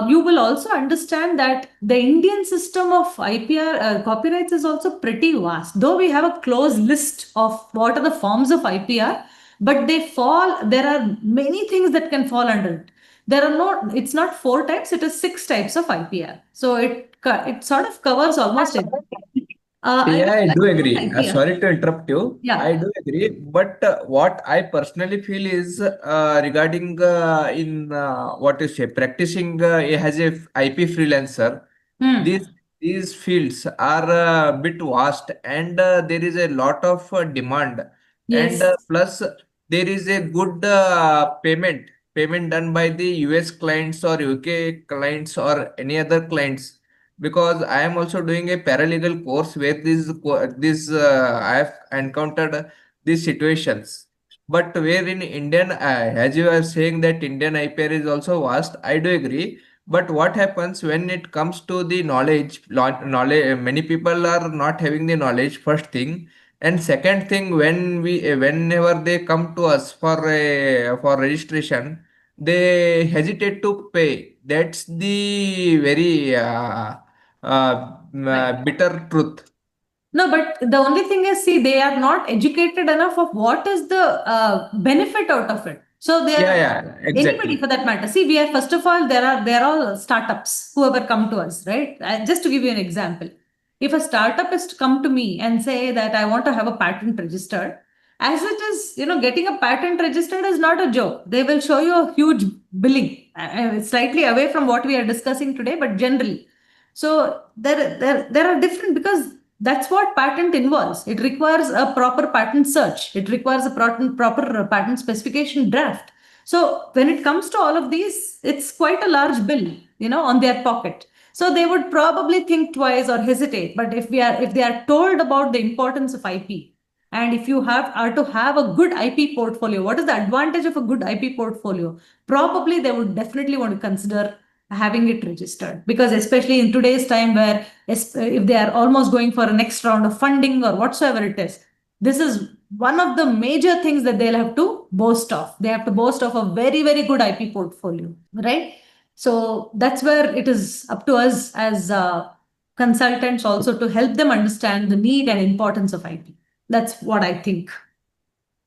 you will also understand that the Indian system of IPR copyrights is also pretty vast. Though we have a close list of what are the forms of IPR, but there are many things that can fall under it. It's not 4 types, it is 6 types of IPR. So it sort of covers almost everything. Yeah, I do agree. IPR. Sorry to interrupt you. Yeah. I do agree. But what I personally feel is regarding in what you say, practicing as a IP freelancer, these these fields are a bit vast, and there is a lot of demand, and Yes. plus there is a good payment done by the US clients or UK clients or any other clients, because I am also doing a paralegal course where I have encountered these situations. But where in Indian, as you are saying that Indian IPR is also vast, I do agree. But what happens when it comes to the knowledge? Many people are not having the knowledge. First thing, and second thing, whenever they come to us for registration, they hesitate to pay. That's the very bitter truth. No, but the only thing is, see, they are not educated enough of what is the benefit out of it. So they Yeah, are yeah, anybody exactly. for that matter. See, we are first of all, they're all startups, whoever come to us, right? Just to give you an example, if a startup is to come to me and say that I want to have a patent registered, as it is, getting a patent registered is not a joke. They will show you a huge billing, slightly away from what we are discussing today, but generally. So there are different, because that's what patent involves. It requires a proper patent search. It requires a proper patent specification draft. So when it comes to all of these, it's quite a large bill, on their pocket. So they would probably think twice or hesitate. But if they are told about the importance of IP, and if you are to have a good IP portfolio, what is the advantage of a good IP portfolio? Probably they would definitely want to consider having it registered, because especially in today's time where if they are almost going for a next round of funding or whatsoever it is, this is one of the major things that they'll have to boast of. They have to boast of a very, very good IP portfolio, right? So that's where it is up to us as consultants also to help them understand the need and importance of IP. That's what I think.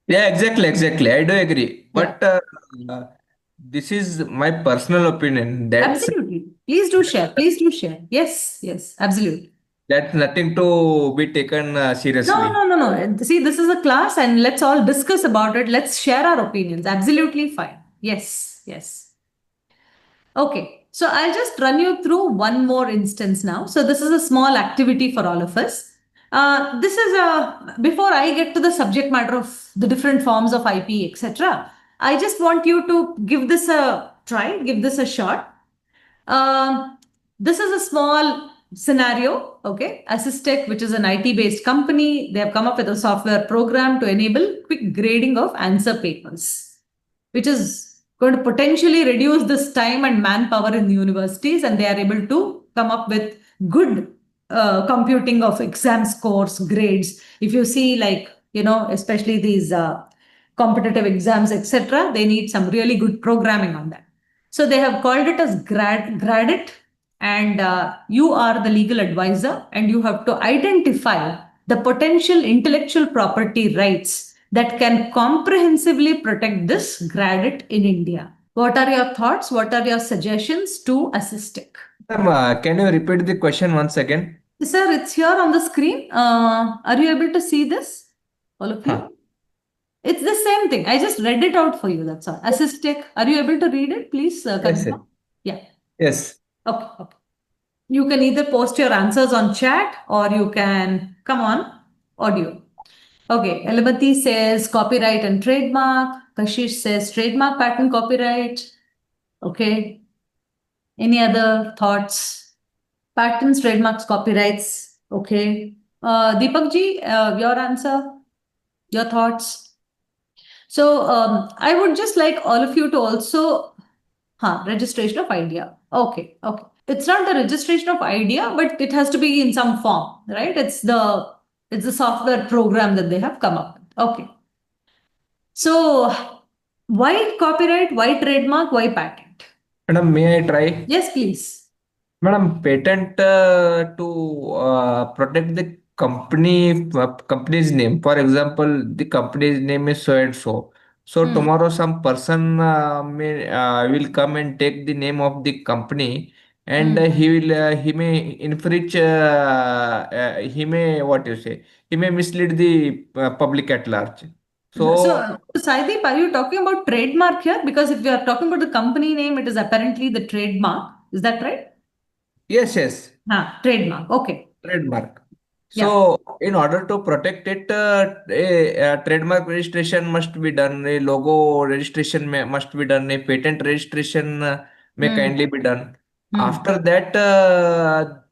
Yeah, exactly. I do agree. Yeah. But this is my personal opinion. Absolutely. Please do share. Please do share. Yes, absolutely. That's nothing to be taken seriously. No. See, this is a class and let's all discuss about it. Let's share our opinions. Absolutely fine. Yes. Okay. So I'll just run you through one more instance now. So this is a small activity for all of us. Before I get to the subject matter of the different forms of IP, etc., I just want you to give this a try, give this a shot. This is a small scenario, okay? Assistech, which is an IT-based company, they have come up with a software program to enable quick grading of answer papers, which is going to potentially reduce this time and manpower in the universities, and they are able to come up with good computing of exam scores, grades. If you see, like, especially these competitive exams, etc., they need some really good programming on that. So they have called it as Gradit, and you are the legal advisor, and you have to identify the potential intellectual property rights that can comprehensively protect this Gradit in India. What are your thoughts? What are your suggestions to Assistech? Ma'am, can you repeat the question once again? Sir, it's here on the screen. Are you able to see this? All of you? Huh. It's the same thing. I just read it out for you. That's all. Assist tech. Are you able to read it? Please Yes, confirm. Yeah. yes. Okay. Okay. You can either post your answers on chat or you can come on audio. Okay. Elamati says copyright and trademark. Kashish says trademark, patent, copyright. Okay. Any other thoughts? Patents, trademarks, copyrights. Okay. Deepak ji, your answer, your thoughts. So I would just like all of you to also, registration of idea. Okay, okay. It's not the registration of idea, but it has to be in some form, right? It's the software program that they have come up with. Okay. So why copyright, why trademark, why patent? Madam, may I try? Yes, please. Madam, patent to protect the company's name. For example, the company's name is so and so. So tomorrow some person will come and take the name of the company, and he may infringe, he may, what you say, he may mislead the public at large. So So, Saideep, are you talking about trademark here? Because if you are talking about the company name, it is apparently the trademark. Is that right? yes, yes. Trademark. Okay. Trademark. Yeah. So, in order to protect it, a trademark registration must be done, a logo registration must be done, a patent registration may Hmm. kindly be done. Hmm. After that,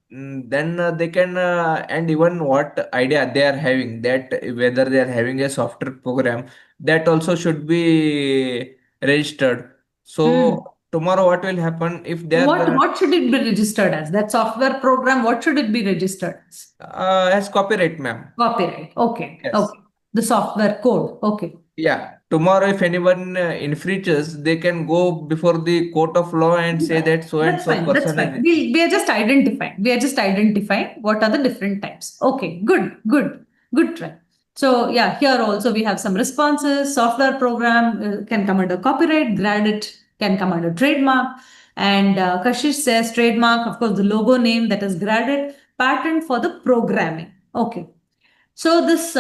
then they can, and even what idea they are having, that whether they are having a software program, that also should be registered. Hmm. So, tomorrow, what will happen if they What are what should it be registered as? That software program, what should it be registered as? as copyright, ma'am? Copyright. Okay. Yes. Okay. The software code. Okay. Yeah, tomorrow if anyone infringes, they can go before the court of law and say Yeah, that so and that's so fine. That's person fine. is. We are just identifying. We are just identifying what are the different types. Okay, good, good, good try. So yeah, here also we have some responses. Software program can come under copyright. Gradit can come under trademark. And Kashish says trademark, of course, the logo name that is Gradit. Patent for the programming. Okay. So this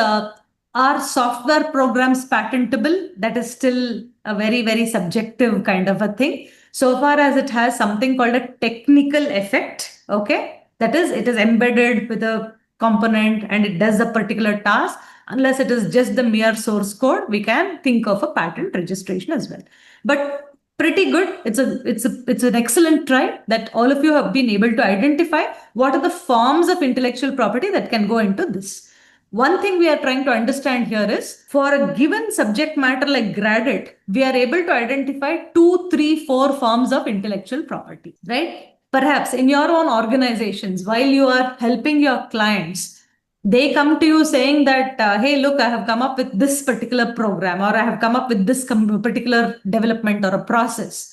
are software programs patentable? That is still a very, very subjective kind of a thing. So far as it has something called a technical effect, okay? That is, it is embedded with a component and it does a particular task. Unless it is just the mere source code, we can think of a patent registration as well. But pretty good. It's an excellent try that all of you have been able to identify what are the forms of intellectual property that can go into this. One thing we are trying to understand here is for a given subject matter like Gradit, we are able to identify 2, 3, 4 forms of intellectual property, right? Perhaps in your own organizations, while you are helping your clients, they come to you saying that, hey, look, I have come up with this particular program or I have come up with this particular development or a process.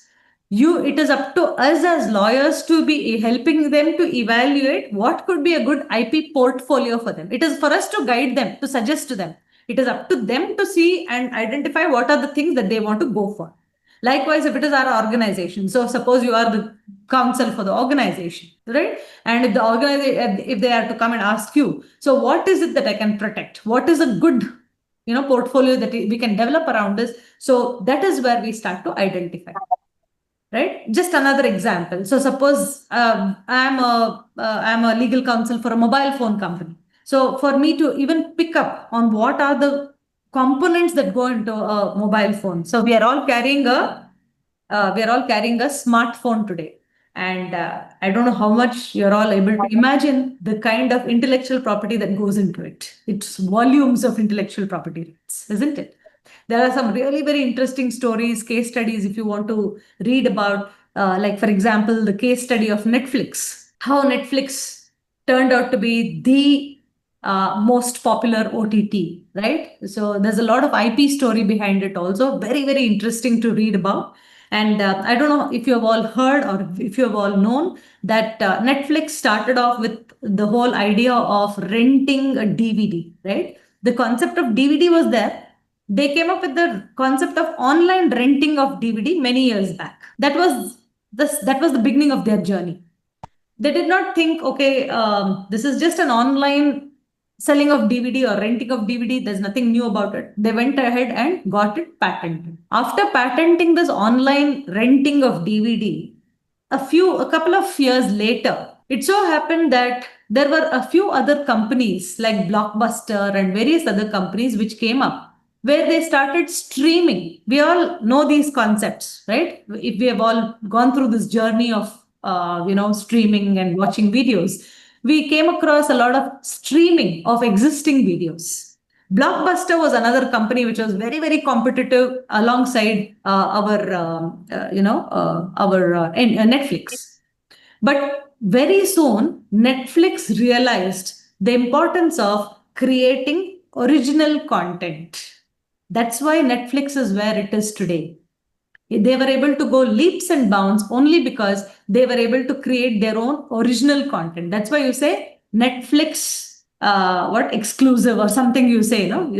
It is up to us as lawyers to be helping them to evaluate what could be a good IP portfolio for them. It is for us to guide them, to suggest to them. It is up to them to see and identify what are the things that they want to go for. Likewise, if it is our organization, so suppose you are the counsel for the organization, right? And if the organization, if they are to come and ask you, so what is it that I can protect? What is a good, portfolio that we can develop around this? So that is where we start to identify, right? Just another example. So suppose I'm a legal counsel for a mobile phone company. So for me to even pick up on what are the components that go into a mobile phone. So we are all carrying a smartphone today. And I don't know how much you're all able to imagine the kind of intellectual property that goes into it. It's volumes of intellectual property rights, isn't it? There are some really very interesting stories, case studies, if you want to read about, like, for example, the case study of Netflix, how Netflix turned out to be the most popular OTT, right? So there's a lot of IP story behind it also. Very, very interesting to read about. And I don't know if you have all heard or if you have all known that Netflix started off with the whole idea of renting a DVD, right? The concept of DVD was there. They came up with the concept of online renting of DVD many years back. That was the beginning of their journey. They did not think, okay, this is just an online selling of DVD or renting of DVD. There's nothing new about it. They went ahead and got it patented. After patenting this online renting of DVD, a couple of years later, it so happened that there were a few other companies like Blockbuster and various other companies which came up where they started streaming. We all know these concepts, right? If we have all gone through this journey of streaming and watching videos, we came across a lot of streaming of existing videos. Blockbuster was another company which was very, very competitive alongside Netflix. But very soon, Netflix realized the importance of creating original content. That's why Netflix is where it is today. They were able to go leaps and bounds only because they were able to create their own original content. That's why you say Netflix, exclusive or something you say, no?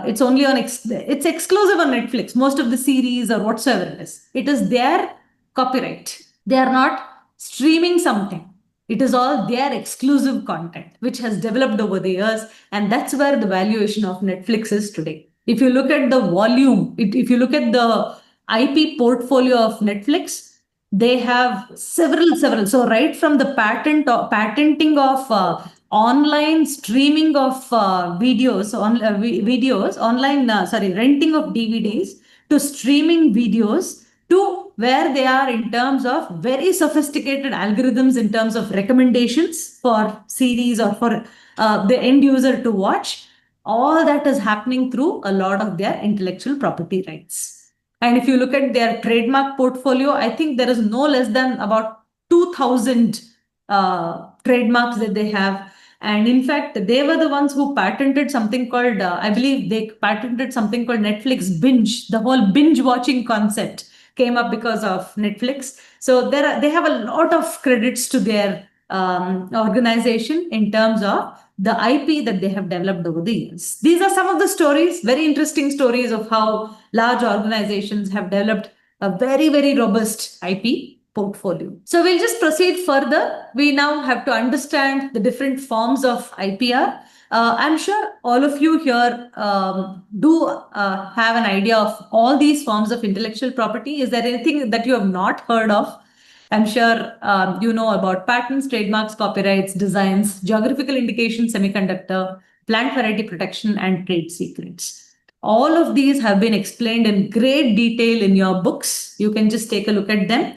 It's only on, it's exclusive on Netflix. Most of the series or whatsoever it is. It is their copyright. They are not streaming something. It is all their exclusive content, which has developed over the years. And that's where the valuation of Netflix is today. If you look at the volume, if you look at the IP portfolio of Netflix, they have several. So right from the patenting of online streaming of renting of DVDs to streaming videos to where they are in terms of very sophisticated algorithms in terms of recommendations for series or for the end user to watch. All that is happening through a lot of their intellectual property rights. And if you look at their trademark portfolio, I think there is no less than about 2,000 trademarks that they have. And in fact, they were the ones who patented something called, I believe they patented something called Netflix binge. The whole binge watching concept came up because of Netflix. So they have a lot of credits to their organization in terms of the IP that they have developed over the years. These are some of the stories, very interesting stories of how large organizations have developed a very, very robust IP portfolio. So we'll just proceed further. We now have to understand the different forms of IPR. I'm sure all of you here do have an idea of all these forms of intellectual property. Is there anything that you have not heard of? I'm sure you know about patents, trademarks, copyrights, designs, geographical indication, semiconductor, plant variety protection, and trade secrets. All of these have been explained in great detail in your books. You can just take a look at them.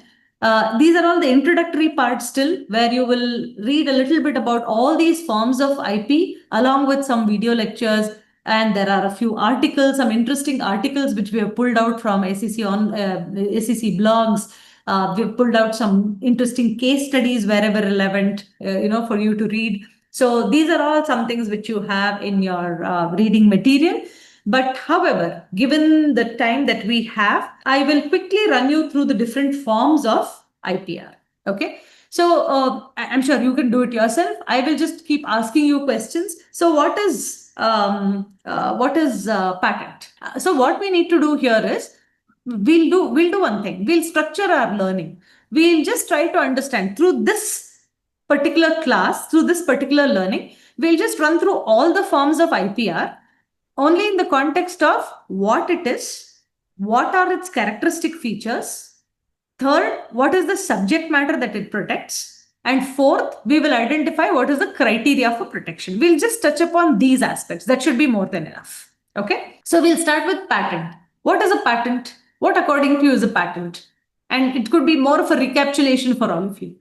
These are all the introductory parts still, where you will read a little bit about all these forms of IP along with some video lectures. And there are a few articles, some interesting articles which we have pulled out from SEC blogs. We've pulled out some interesting case studies wherever relevant, for you to read. So these are all some things which you have in your reading material. But however, given the time that we have, I will quickly run you through the different forms of IPR. Okay. So I'm sure you can do it yourself. I will just keep asking you questions. So what is patent? So what we need to do here is we'll do one thing. We'll structure our learning. We'll just try to understand through this particular class, through this particular learning, we'll just run through all the forms of IPR only in the context of what it is, what are its characteristic features. Third, what is the subject matter that it protects? And fourth, we will identify what is the criteria for protection. We'll just touch upon these aspects. That should be more than enough. Okay. So we'll start with patent. What is a patent? What according to you is a patent? And it could be more of a recapitulation for all of you.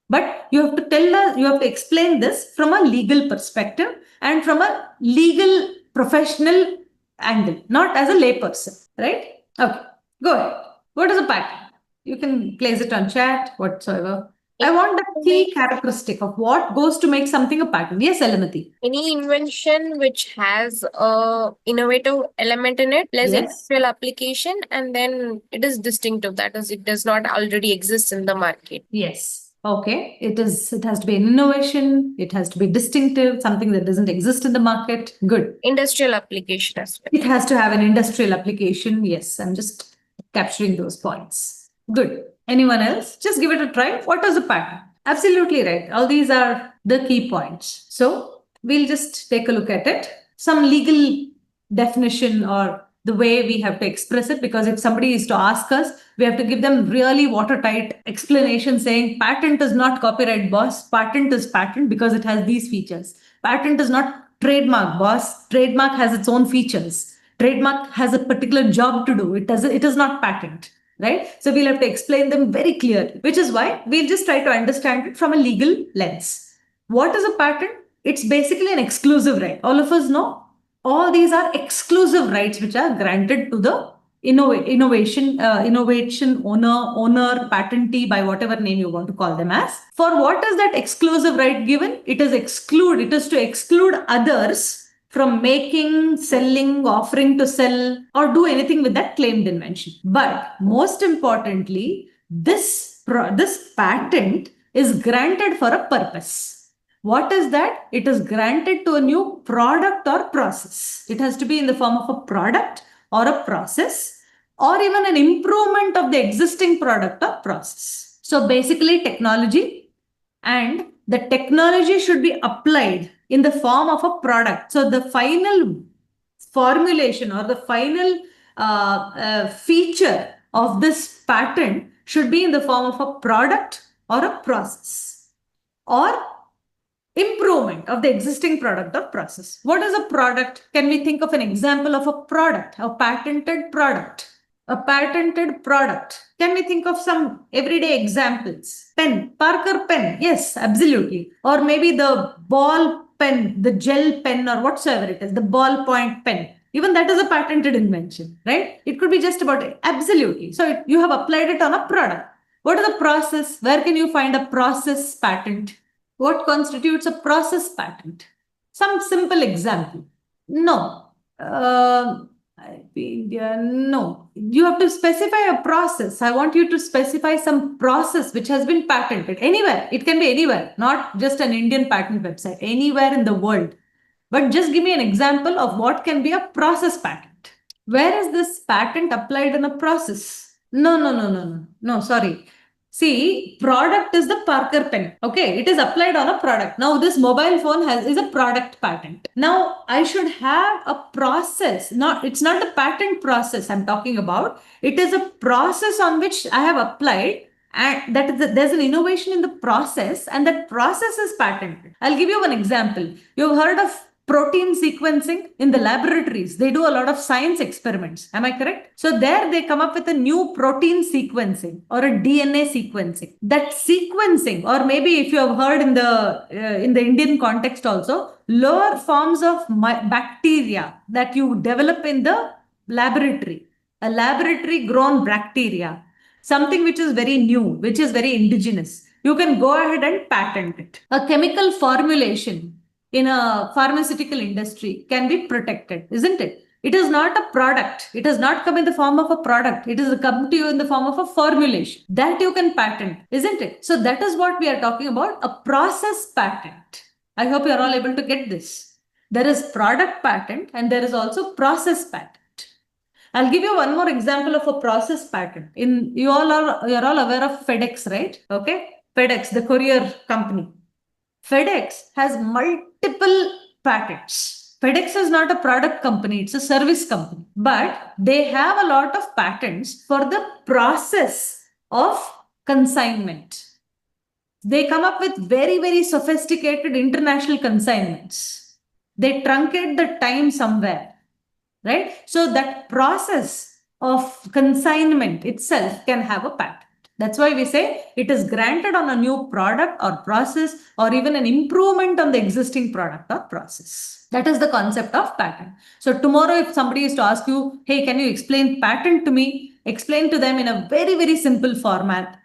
But you have to tell us, you have to explain this from a legal perspective and from a legal professional angle, not as a layperson, right? Okay, go ahead. What is a patent? You can place it on chat, whatsoever. I want the key characteristic of what goes to make something a patent. Yes, Elamati. Any invention which has a innovative element in it, plus industrial application, and then it is distinctive. That is, it does not already exist in the market. Yes. Okay. It has to be an innovation. It has to be distinctive, something that doesn't exist in the market. Good. Industrial application aspect. It has to have an industrial application. Yes, I'm just capturing those points. Good. Anyone else? Just give it a try. What is a patent? Absolutely right. All these are the key points. So we'll just take a look at it. Some legal definition or the way we have to express it, because if somebody is to ask us, we have to give them really watertight explanation saying patent is not copyright, boss. Patent is patent because it has these features. Patent is not trademark, boss. Trademark has its own features. Trademark has a particular job to do. It is not patent, right? So we'll have to explain them very clearly, which is why we'll just try to understand it from a legal lens. What is a patent? It's basically an exclusive right. All of us know all these are exclusive rights which are granted to the innovation owner, patentee, by whatever name you want to call them as. For what is that exclusive right given? It is to exclude others from making, selling, offering to sell, or do anything with that claimed invention. But most importantly, this patent is granted for a purpose. What is that? It is granted to a new product or process. It has to be in the form of a product or a process, or even an improvement of the existing product or process. So basically technology, and the technology should be applied in the form of a product. So the final formulation or the final feature of this patent should be in the form of a product or a process, or improvement of the existing product or process. What is a product? Can we think of an example of a product, a patented product? A patented product. Can we think of some everyday examples? Pen, Parker pen. Yes, absolutely. Or maybe the ball pen, the gel pen, or whatsoever it is, the ballpoint pen. Even that is a patented invention, right? It could be just about it. Absolutely. So you have applied it on a product. What is the process? Where can you find a process patent? What constitutes a process patent? Some simple example. No. No. You have to specify a process. I want you to specify some process which has been patented anywhere. It can be anywhere, not just an Indian patent website, anywhere in the world. But just give me an example of what can be a process patent. Where is this patent applied in a process? No, sorry. See, product is the Parker pen. Okay, it is applied on a product. Now, this mobile phone is a product patent. Now, I should have a process. It's not a patent process I'm talking about. It is a process on which I have applied, and there's an innovation in the process, and that process is patented. I'll give you one example. You've heard of protein sequencing in the laboratories. They do a lot of science experiments. Am I correct? So there they come up with a new protein sequencing or a DNA sequencing. That sequencing, or maybe if you have heard in the Indian context also, lower forms of bacteria that you develop in the laboratory, a laboratory grown bacteria, something which is very new, which is very indigenous. You can go ahead and patent it. A chemical formulation in a pharmaceutical industry can be protected, isn't it? It is not a product. It has not come in the form of a product. It has come to you in the form of a formulation that you can patent, isn't it? So that is what we are talking about, a process patent. I hope you are all able to get this. There is product patent and there is also process patent. I'll give you one more example of a process patent. You're all aware of FedEx, right? Okay, FedEx, the courier company. FedEx has multiple patents. FedEx is not a product company, it's a service company. But they have a lot of patents for the process of consignment. They come up with very, very sophisticated international consignments. They truncate the time somewhere, right? So that process of consignment itself can have a patent. That's why we say it is granted on a new product or process, or even an improvement on the existing product or process. That is the concept of patent. So tomorrow, if somebody is to ask you, hey, can you explain patent to me? Explain to them in a very, very simple format.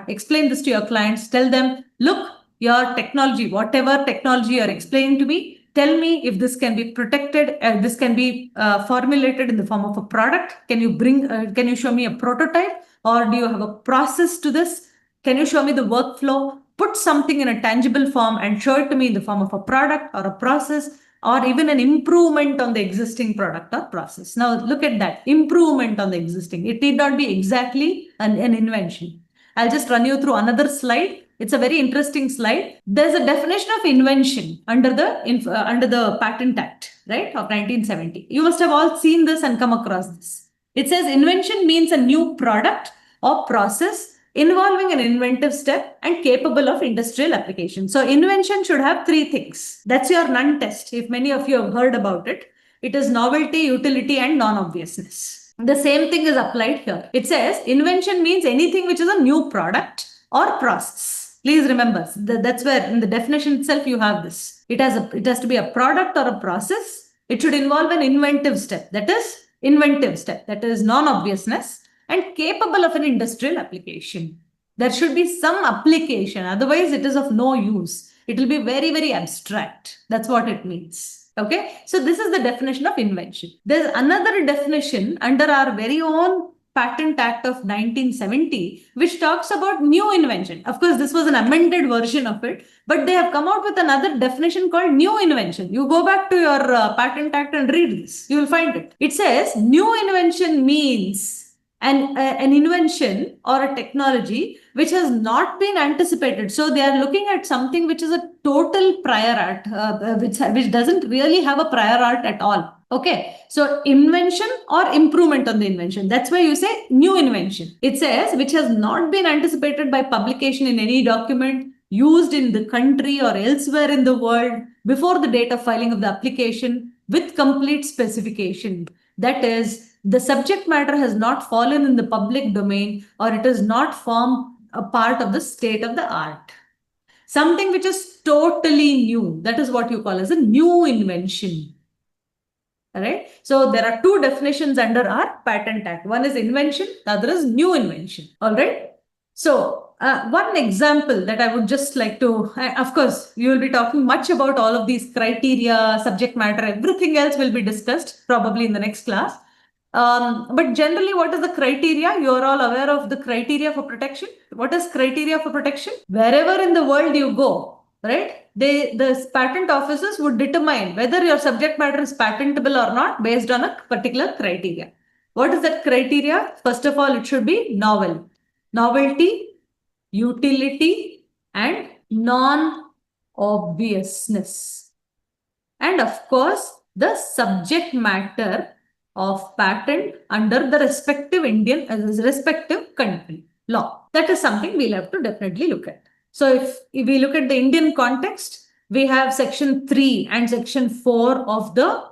Explain this to your clients. Tell them, look, your technology, whatever technology you're explaining to me, tell me if this can be protected, this can be formulated in the form of a product. Can you show me a prototype? Or do you have a process to this? Can you show me the workflow? Put something in a tangible form and show it to me in the form of a product or a process, or even an improvement on the existing product or process. Now look at that, improvement on the existing. It need not be exactly an invention. I'll just run you through another slide It's a very interesting slide. There's a definition of invention under the Patent Act, right, of 1970. You must have all seen this and come across this. It says invention means a new product or process involving an inventive step and capable of industrial application. So invention should have three things. That's your NUN test. If many of you have heard about it, it is novelty, utility, and non-obviousness. The same thing is applied here. It says invention means anything which is a new product or process. Please remember, that's where in the definition itself you have this. It has to be a product or a process. It should involve an inventive step. That is non-obviousness and capable of an industrial application. There should be some application, otherwise it is of no use. It will be very, very abstract. That's what it means. Okay, so this is the definition of invention. There's another definition under our very own Patent Act of 1970, which talks about new invention. Of course, this was an amended version of it, but they have come out with another definition called new invention. You go back to your Patent Act and read this. You will find it. It says new invention means an invention or a technology which has not been anticipated. So they are looking at something which is a total prior art, which doesn't really have a prior art at all. Okay, so invention or improvement on the invention. That's why you say new invention. It says which has not been anticipated by publication in any document used in the country or elsewhere in the world before the date of filing of the application with complete specification. That is, the subject matter has not fallen in the public domain or it has not formed a part of the state of the art. Something which is totally new. That is what you call as a new invention. All right. So there are two definitions under our Patent Act. One is invention, the other is new invention. All right. So one example that I would just like to, of course, you will be talking much about all of these criteria, subject matter, everything else will be discussed probably in the next class. But generally, what is the criteria? You are all aware of the criteria for protection. What is criteria for protection? Wherever in the world you go, right? The patent offices would determine whether your subject matter is patentable or not based on a particular criteria. What is that criteria? First of all, it should be novel. Novelty, utility, and non-obviousness. And of course, the subject matter of patent under the respective respective country law. That is something we'll have to definitely look at. So if we look at the Indian context, we have Section 3 and Section 4 of the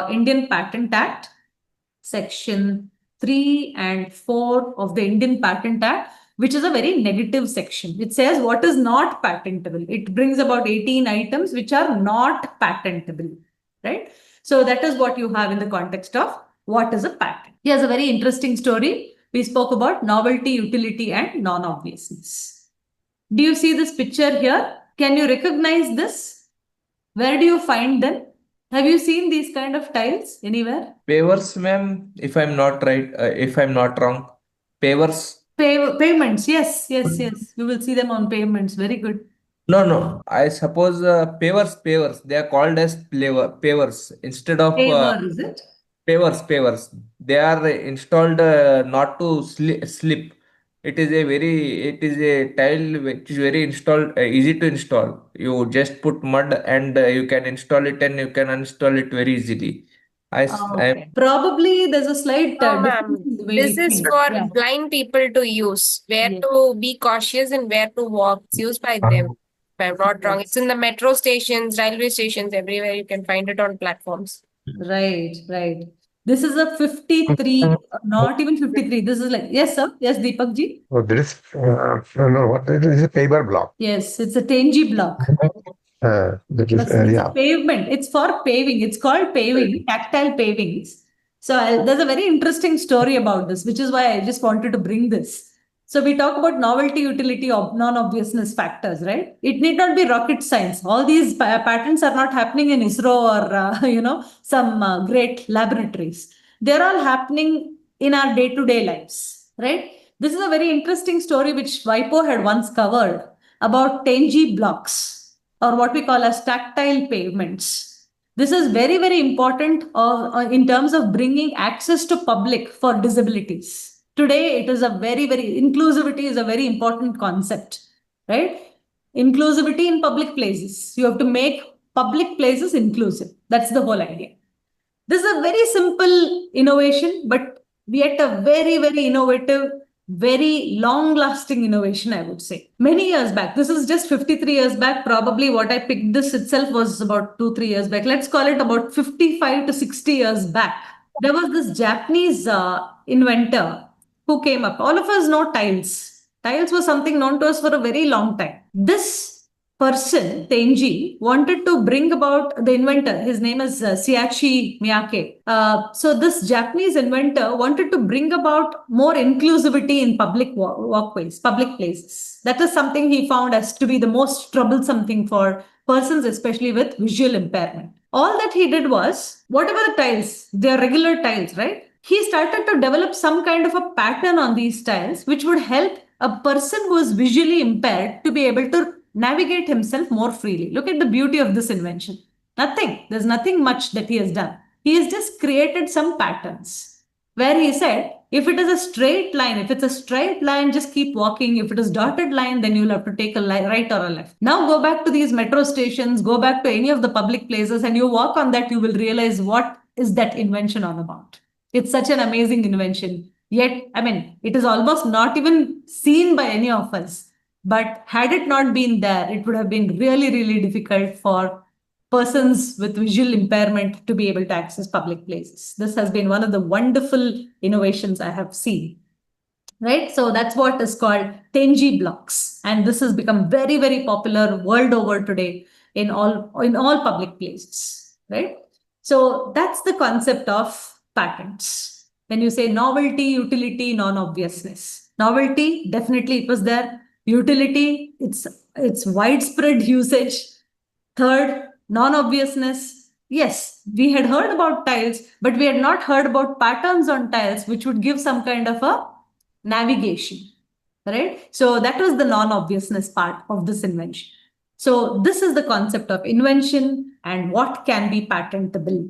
Indian Patent Act. Section 3 and 4 of the Indian Patent Act, which is a very negative section. It says what is not patentable. It brings about 18 items which are not patentable, right? So that is what you have in the context of what is a patent. Here's a very interesting story. We spoke about novelty, utility, and non-obviousness. Do you see this picture here? Can you recognize this? Where do you find them? Have you seen these kind of tiles anywhere? Pavers, ma'am, if I'm not right, if I'm not wrong. Pavers. Pavements, yes. You will see them on pavements. Very good. No. I suppose pavers. They are called as pavers instead of Paver, is it? pavers. They are installed not to slip. It is a tile which is very easy to install. You just put mud and you can install it and you can uninstall it very easily. Okay. Probably there's a slight No, difference ma'am. in the way This we is think. for Yeah. blind people to use, where Yes. to be cautious and where to walk. It's used by them. If I'm not wrong, it's in the metro stations, railway stations, everywhere you can find it on platforms. Right. This is a 53, not even 53. This is like, yes, sir. Yes, Deepak ji. So there is no, what it is a paper block. Yes, it's a Tenji block. That is It's a yeah. pavement. It's for paving. It's called paving, tactile pavings. So there's a very interesting story about this, which is why I just wanted to bring this. So we talk about novelty, utility, non-obviousness factors, right? It need not be rocket science. All these patents are not happening in ISRO or some great laboratories. They're all happening in our day-to-day lives, right? This is a very interesting story which WIPO had once covered about Tenji blocks, or what we call as tactile pavements. This is very, very important in terms of bringing access to public for disabilities. Today, it is a very, very inclusivity is a very important concept, right? Inclusivity in public places. You have to make public places inclusive. That's the whole idea. This is a very simple innovation, but yet a very, very innovative, very long lasting innovation, I would say. Many years back, this is just 53 years back. Probably what I picked this itself was about 2, 3 years back. Let's call it about 55 to 60 years back. There was this Japanese inventor who came up. All of us know tiles. Tiles was something known to us for a very long time. This person, Tenji, wanted to bring about the inventor. His name is Shiachi Miyake. So this Japanese inventor wanted to bring about more inclusivity in public walkways, public places. That is something he found as to be the most troublesome thing for persons, especially with visual impairment. All that he did was, whatever the tiles, they are regular tiles, right? He started to develop some kind of a pattern on these tiles, which would help a person who is visually impaired to be able to navigate himself more freely. Look at the beauty of this invention. Nothing. There's nothing much that he has done. He has just created some patterns where he said, if it is a straight line, if it's a straight line, just keep walking. If it is dotted line, then you'll have to take a right or a left. Now go back to these metro stations, go back to any of the public places, and you walk on that, you will realize what is that invention all about. It's such an amazing invention. Yet, I mean, it is almost not even seen by any of us. But had it not been there, it would have been really, really difficult for persons with visual impairment to be able to access public places. This has been one of the wonderful innovations I have seen. Right? So that's what is called Tenji blocks. And this has become very, very popular world over today in all public places. Right? So that's the concept of patents. When you say novelty, utility, non-obviousness. Novelty, definitely it was there. Utility, it's widespread usage. Third, non-obviousness. Yes, we had heard about tiles, but we had not heard about patterns on tiles, which would give some kind of a navigation, right? So that was the non-obviousness part of this invention. So this is the concept of invention and what can be patentable,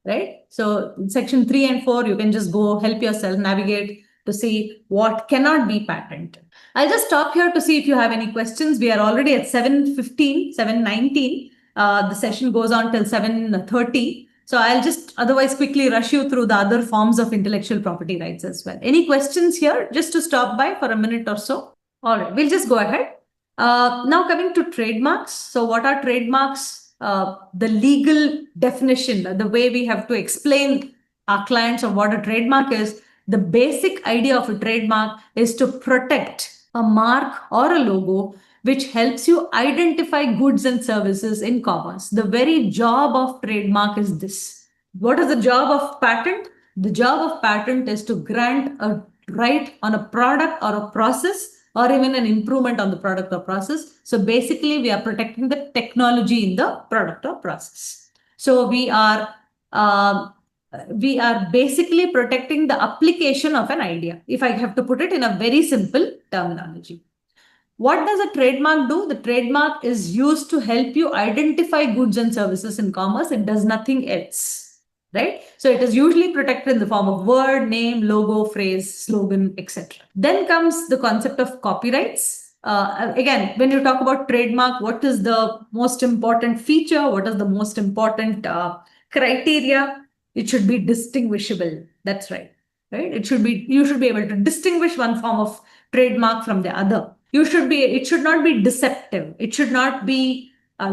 right? So in section 3 and 4, you can just go help yourself navigate to see what cannot be patented. I'll just stop here to see if you have any questions. We are already at 7:15, 7:19. The session goes on till 7:30. So I'll just otherwise quickly rush you through the other forms of intellectual property rights as well. Any questions here? Just to stop by for a minute or so. All right, we'll just go ahead. Now coming to trademarks. So what are trademarks? The legal definition, the way we have to explain our clients of what a trademark is. The basic idea of a trademark is to protect a mark or a logo which helps you identify goods and services in commerce. The very job of trademark is this. What is the job of patent? The job of patent is to grant a right on a product or a process or even an improvement on the product or process. So basically, we are protecting the technology in the product or process. So we are basically protecting the application of an idea, if I have to put it in a very simple terminology. What does a trademark do? The trademark is used to help you identify goods and services in commerce. It does nothing else, right? So it is usually protected in the form of word, name, logo, phrase, slogan, etc. Then comes the concept of copyrights. Again, when you talk about trademark, what is the most important feature? What is the most important criteria? It should be distinguishable. That's right. Right? You should be able to distinguish one form of trademark from the other. It should not be deceptive. It should not be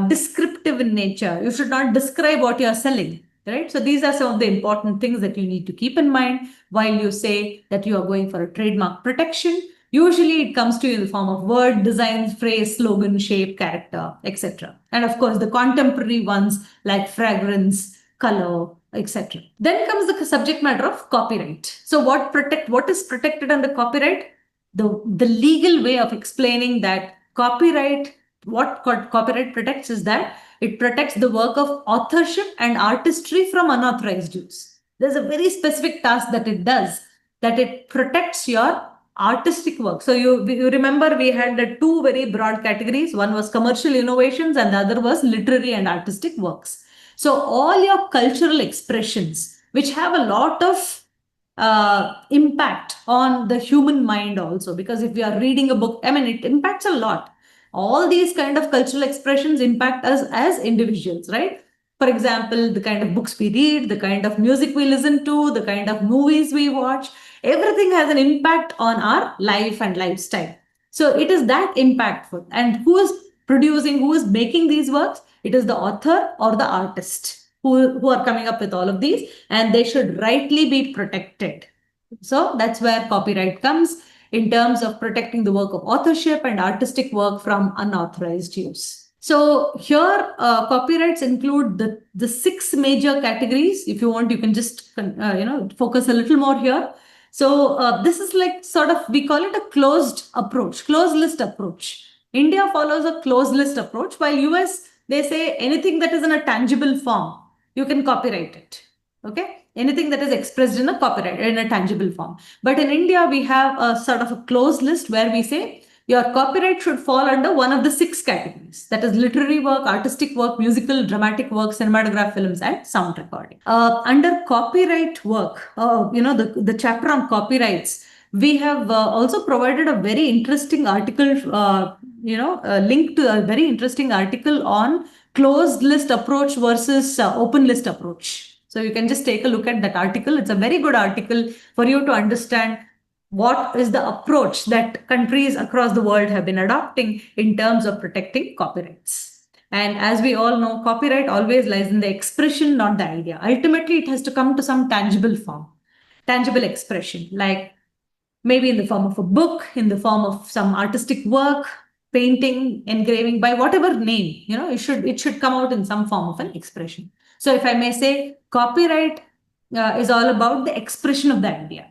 descriptive in nature. You should not describe what you are selling, right? So these are some of the important things that you need to keep in mind while you say that you are going for a trademark protection. Usually it comes to you in the form of word, design, phrase, slogan, shape, character, etc. And of course, the contemporary ones like fragrance, color, etc. Then comes the subject matter of copyright. So what is protected under copyright? The legal way of explaining that what copyright protects is that it protects the work of authorship and artistry from unauthorized use. There's a very specific task that it does, that it protects your artistic work. So you remember we had the two very broad categories. One was commercial innovations and the other was literary and artistic works. So all your cultural expressions, which have a lot of impact on the human mind also, because if you are reading a book, I mean, it impacts a lot. All these kind of cultural expressions impact us as individuals, right? For example, the kind of books we read, the kind of music we listen to, the kind of movies we watch, everything has an impact on our life and lifestyle. So it is that impactful. And who is producing, who is making these works? It is the author or the artist who are coming up with all of these, and they should rightly be protected. So that's where copyright comes in terms of protecting the work of authorship and artistic work from unauthorized use. So here, copyrights include the 6 major categories. If you want, you can just focus a little more here. So this is like sort of, we call it a closed approach, closed list approach. India follows a closed list approach, while US, they say anything that is in a tangible form, you can copyright it. Okay, anything that is expressed in a copyright, in a tangible form. But in India, we have a sort of a closed list where we say your copyright should fall under one of the 6 categories. That is literary work, artistic work, musical, dramatic work, cinematograph films, and sound recording. Under copyright work, the chapter on copyrights, we have also provided a very interesting article, link to a very interesting article on closed list approach versus open list approach. So you can just take a look at that article. It's a very good article for you to understand what is the approach that countries across the world have been adopting in terms of protecting copyrights. And as we all know, copyright always lies in the expression, not the idea. Ultimately, it has to come to some tangible form, tangible expression, like maybe in the form of a book, in the form of some artistic work, painting, engraving, by whatever name, it should come out in some form of an expression. So if I may say, copyright is all about the expression of the idea.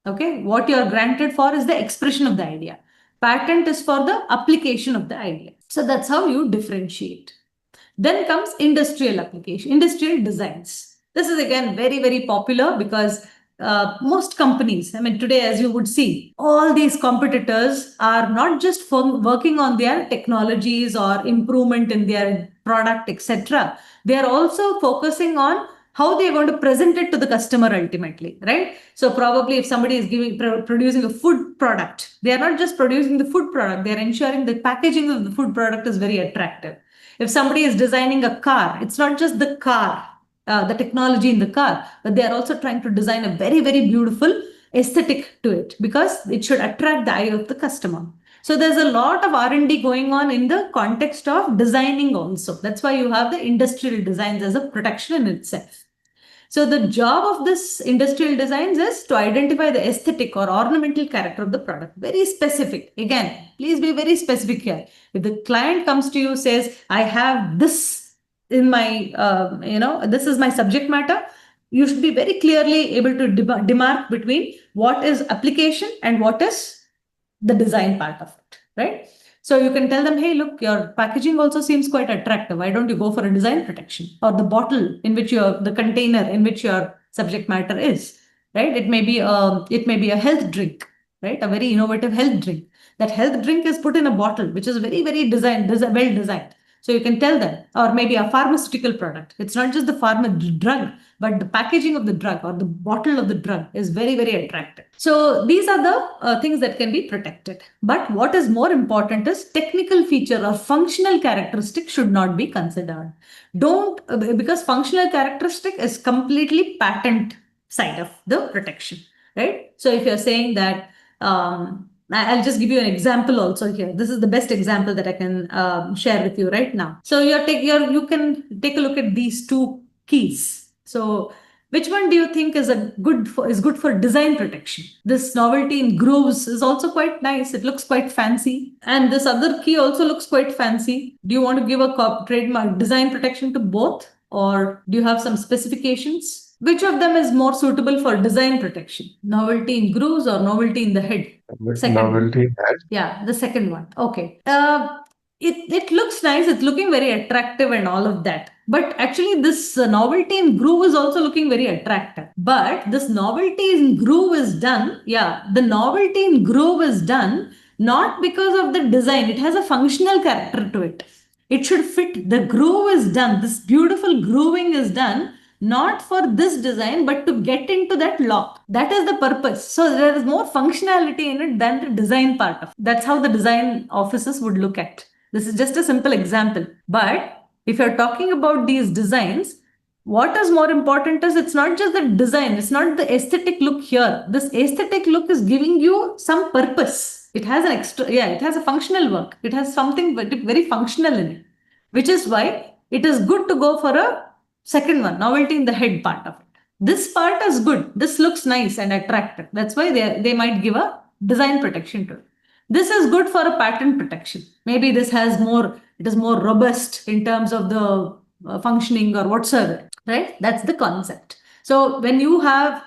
Okay, what you are granted for is the expression of the idea. Patent is for the application of the idea. So that's how you differentiate. Then comes industrial application, industrial designs. This is again very, very popular because most companies, today, as you would see, all these competitors are not just working on their technologies or improvement in their product, etc. They are also focusing on how they're going to present it to the customer ultimately, right? So probably if somebody is producing a food product, they are not just producing the food product, they are ensuring the packaging of the food product is very attractive. If somebody is designing a car, it's not just the car, the technology in the car, but they are also trying to design a very, very beautiful aesthetic to it because it should attract the eye of the customer. So there's a lot of R&D going on in the context of designing also. That's why you have the industrial designs as a protection in itself. So the job of this industrial designs is to identify the aesthetic or ornamental character of the product. Very specific. Again, please be very specific here. If the client comes to you, says, I have this in my, this is my subject matter, you should be very clearly able to demark between what is application and what is the design part of it, right? So you can tell them, hey, look, your packaging also seems quite attractive. Why don't you go for a design protection? Or the bottle in which the container in which your subject matter is, right? It may be a health drink, right? A very innovative health drink. That health drink is put in a bottle, which is very, very well designed. So you can tell them, or maybe a pharmaceutical product. It's not just the drug, but the packaging of the drug or the bottle of the drug is very, very attractive. So these are the things that can be protected. But what is more important is technical feature or functional characteristic should not be considered. Because functional characteristic is completely patent side of the protection, right? So if you're saying that, I'll just give you an example also here. This is the best example that I can share with you right now. So you can take a look at these 2 keys. So which one do you think is good for design protection? This novelty in grooves is also quite nice. It looks quite fancy. And this other key also looks quite fancy. Do you want to give a trademark design protection to both? Or do you have some specifications? Which of them is more suitable for design protection? Novelty in grooves or novelty in the head? Second Novelty one. head. Yeah, the second one. Okay. It looks nice. It's looking very attractive and all of that. But actually, this novelty in groove is also looking very attractive. But this novelty in groove is done. Yeah, the novelty in groove is done not because of the design. It has a functional character to it. It should fit. The groove is done. This beautiful grooving is done not for this design, but to get into that lock. That is the purpose. So there is more functionality in it than the design part of it. That's how the design offices would look at. This is just a simple example. But if you're talking about these designs, what is more important is it's not just the design, it's not the aesthetic look here. This aesthetic look is giving you some purpose. It has an extra, it has a functional work. It has something very functional in it, which is why it is good to go for a second one, novelty in the head part of it. This part is good. This looks nice and attractive. That's why they might give a design protection to it. This is good for a patent protection. Maybe this has more, it is more robust in terms of the functioning or whatsoever, right? That's the concept. So when you have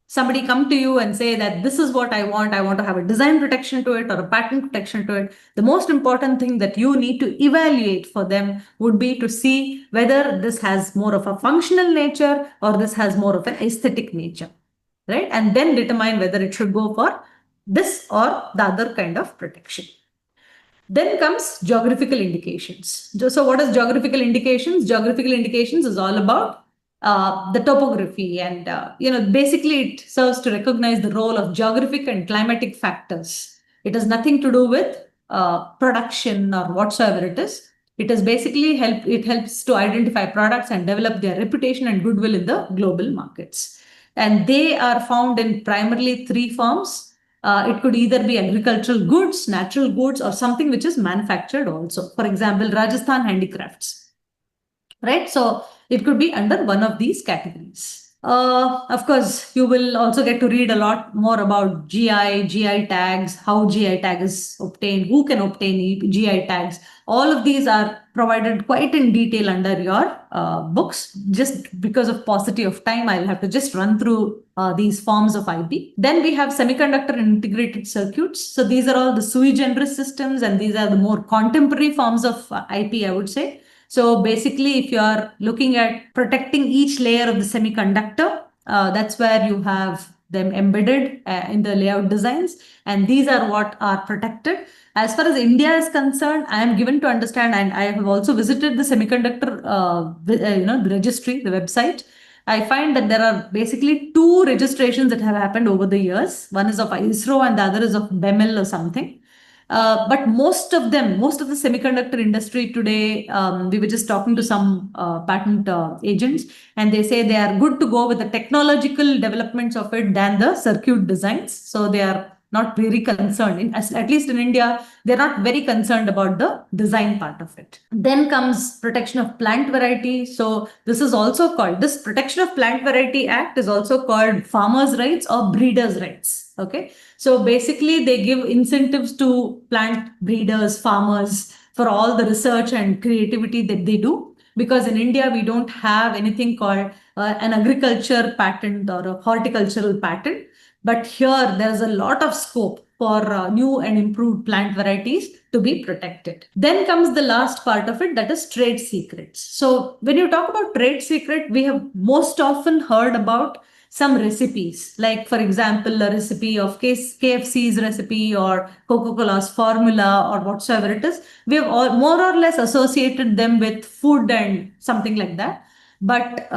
somebody come to you and say that this is what I want to have a design protection to it or a patent protection to it, the most important thing that you need to evaluate for them would be to see whether this has more of a functional nature or this has more of an aesthetic nature, right? And then determine whether it should go for this or the other kind of protection. Then comes geographical indications. So what is geographical indications? Geographical indications is all about the topography and, basically it serves to recognize the role of geographic and climatic factors. It has nothing to do with production or whatsoever it is. It is basically it helps to identify products and develop their reputation and goodwill in the global markets. And they are found in primarily three forms. It could either be agricultural goods, natural goods, or something which is manufactured also. For example, Rajasthan handicrafts, right? So it could be under one of these categories. Of course, you will also get to read a lot more about GI tags, how GI tag is obtained, who can obtain GI tags. All of these are provided quite in detail under your books. Just because of paucity of time, I'll have to just run through these forms of IP. Then we have semiconductor integrated circuits. So these are all the sui generis systems, and these are the more contemporary forms of IP, I would say. So basically, if you are looking at protecting each layer of the semiconductor, that's where you have them embedded in the layout designs. And these are what are protected. As far as India is concerned, I am given to understand, and I have also visited the semiconductor, the registry, the website. I find that there are basically two registrations that have happened over the years. One is of ISRO and the other is of BEML or something. But most of the semiconductor industry today, we were just talking to some patent agents, and they say they are good to go with the technological developments of it than the circuit designs. So they are not very concerned, at least in India, they're not very concerned about the design part of it. Then comes protection of plant variety. So this is also called, this Protection of Plant Variety Act is also called farmers' rights or breeders' rights. Okay. So basically they give incentives to plant breeders, farmers for all the research and creativity that they do. Because in India, we don't have anything called an agriculture patent or a horticultural patent. But here there's a lot of scope for new and improved plant varieties to be protected. Then comes the last part of it, that is trade secrets. So when you talk about trade secret, we have most often heard about some recipes, like for example, a recipe of KFC's recipe or Coca-Cola's formula or whatsoever it is. We have all more or less associated them with food and something like that. But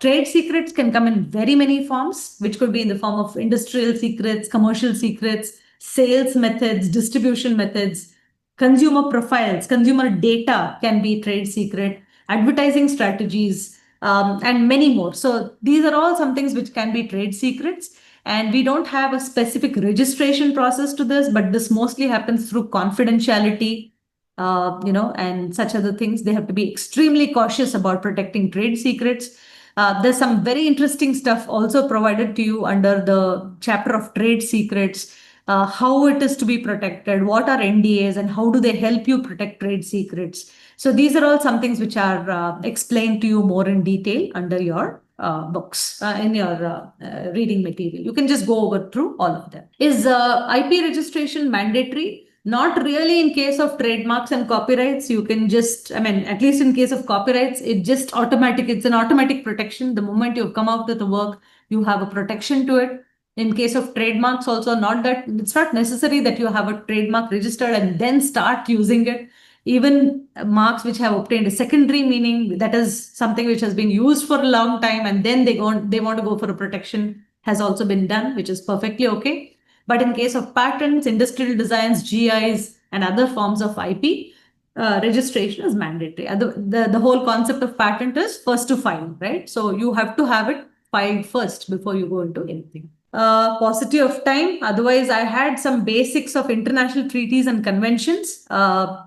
trade secrets can come in very many forms, which could be in the form of industrial secrets, commercial secrets, sales methods, distribution methods, consumer profiles, consumer data can be trade secret, advertising strategies, and many more. So these are all some things which can be trade secrets. And we don't have a specific registration process to this, but this mostly happens through confidentiality, and such other things. They have to be extremely cautious about protecting trade secrets. There's some very interesting stuff also provided to you under the chapter of trade secrets, how it is to be protected, what are NDAs, and how do they help you protect trade secrets. So these are all some things which are explained to you more in detail under your books, in your reading material. You can just go over through all of them. Is IP registration mandatory? Not really in case of trademarks and copyrights. You can just, at least in case of copyrights, it's an automatic protection. The moment you've come out with the work, you have a protection to it. In case of trademarks also, it's not necessary that you have a trademark registered and then start using it. Even marks which have obtained a secondary meaning, that is something which has been used for a long time, and then they want to go for a protection, has also been done, which is perfectly okay. But in case of patents, industrial designs, GIs, and other forms of IP, registration is mandatory. The whole concept of patent is first to file, right? So you have to have it filed first before you go into anything. Paucity of time. Otherwise, I had some basics of international treaties and conventions.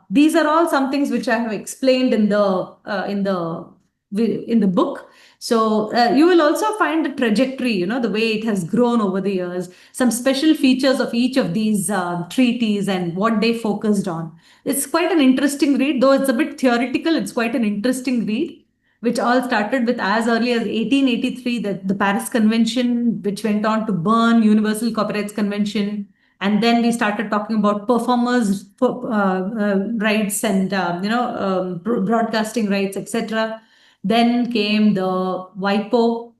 These are all some things which I have explained in the book. So you will also find the trajectory, the way it has grown over the years, some special features of each of these treaties and what they focused on. It's quite an interesting read, though it's a bit theoretical. It's quite an interesting read, which all started with as early as 1883, the Paris Convention, which went on to Bern Universal Copyrights Convention. And then we started talking about performers' rights and broadcasting rights, etc. Then came the WIPO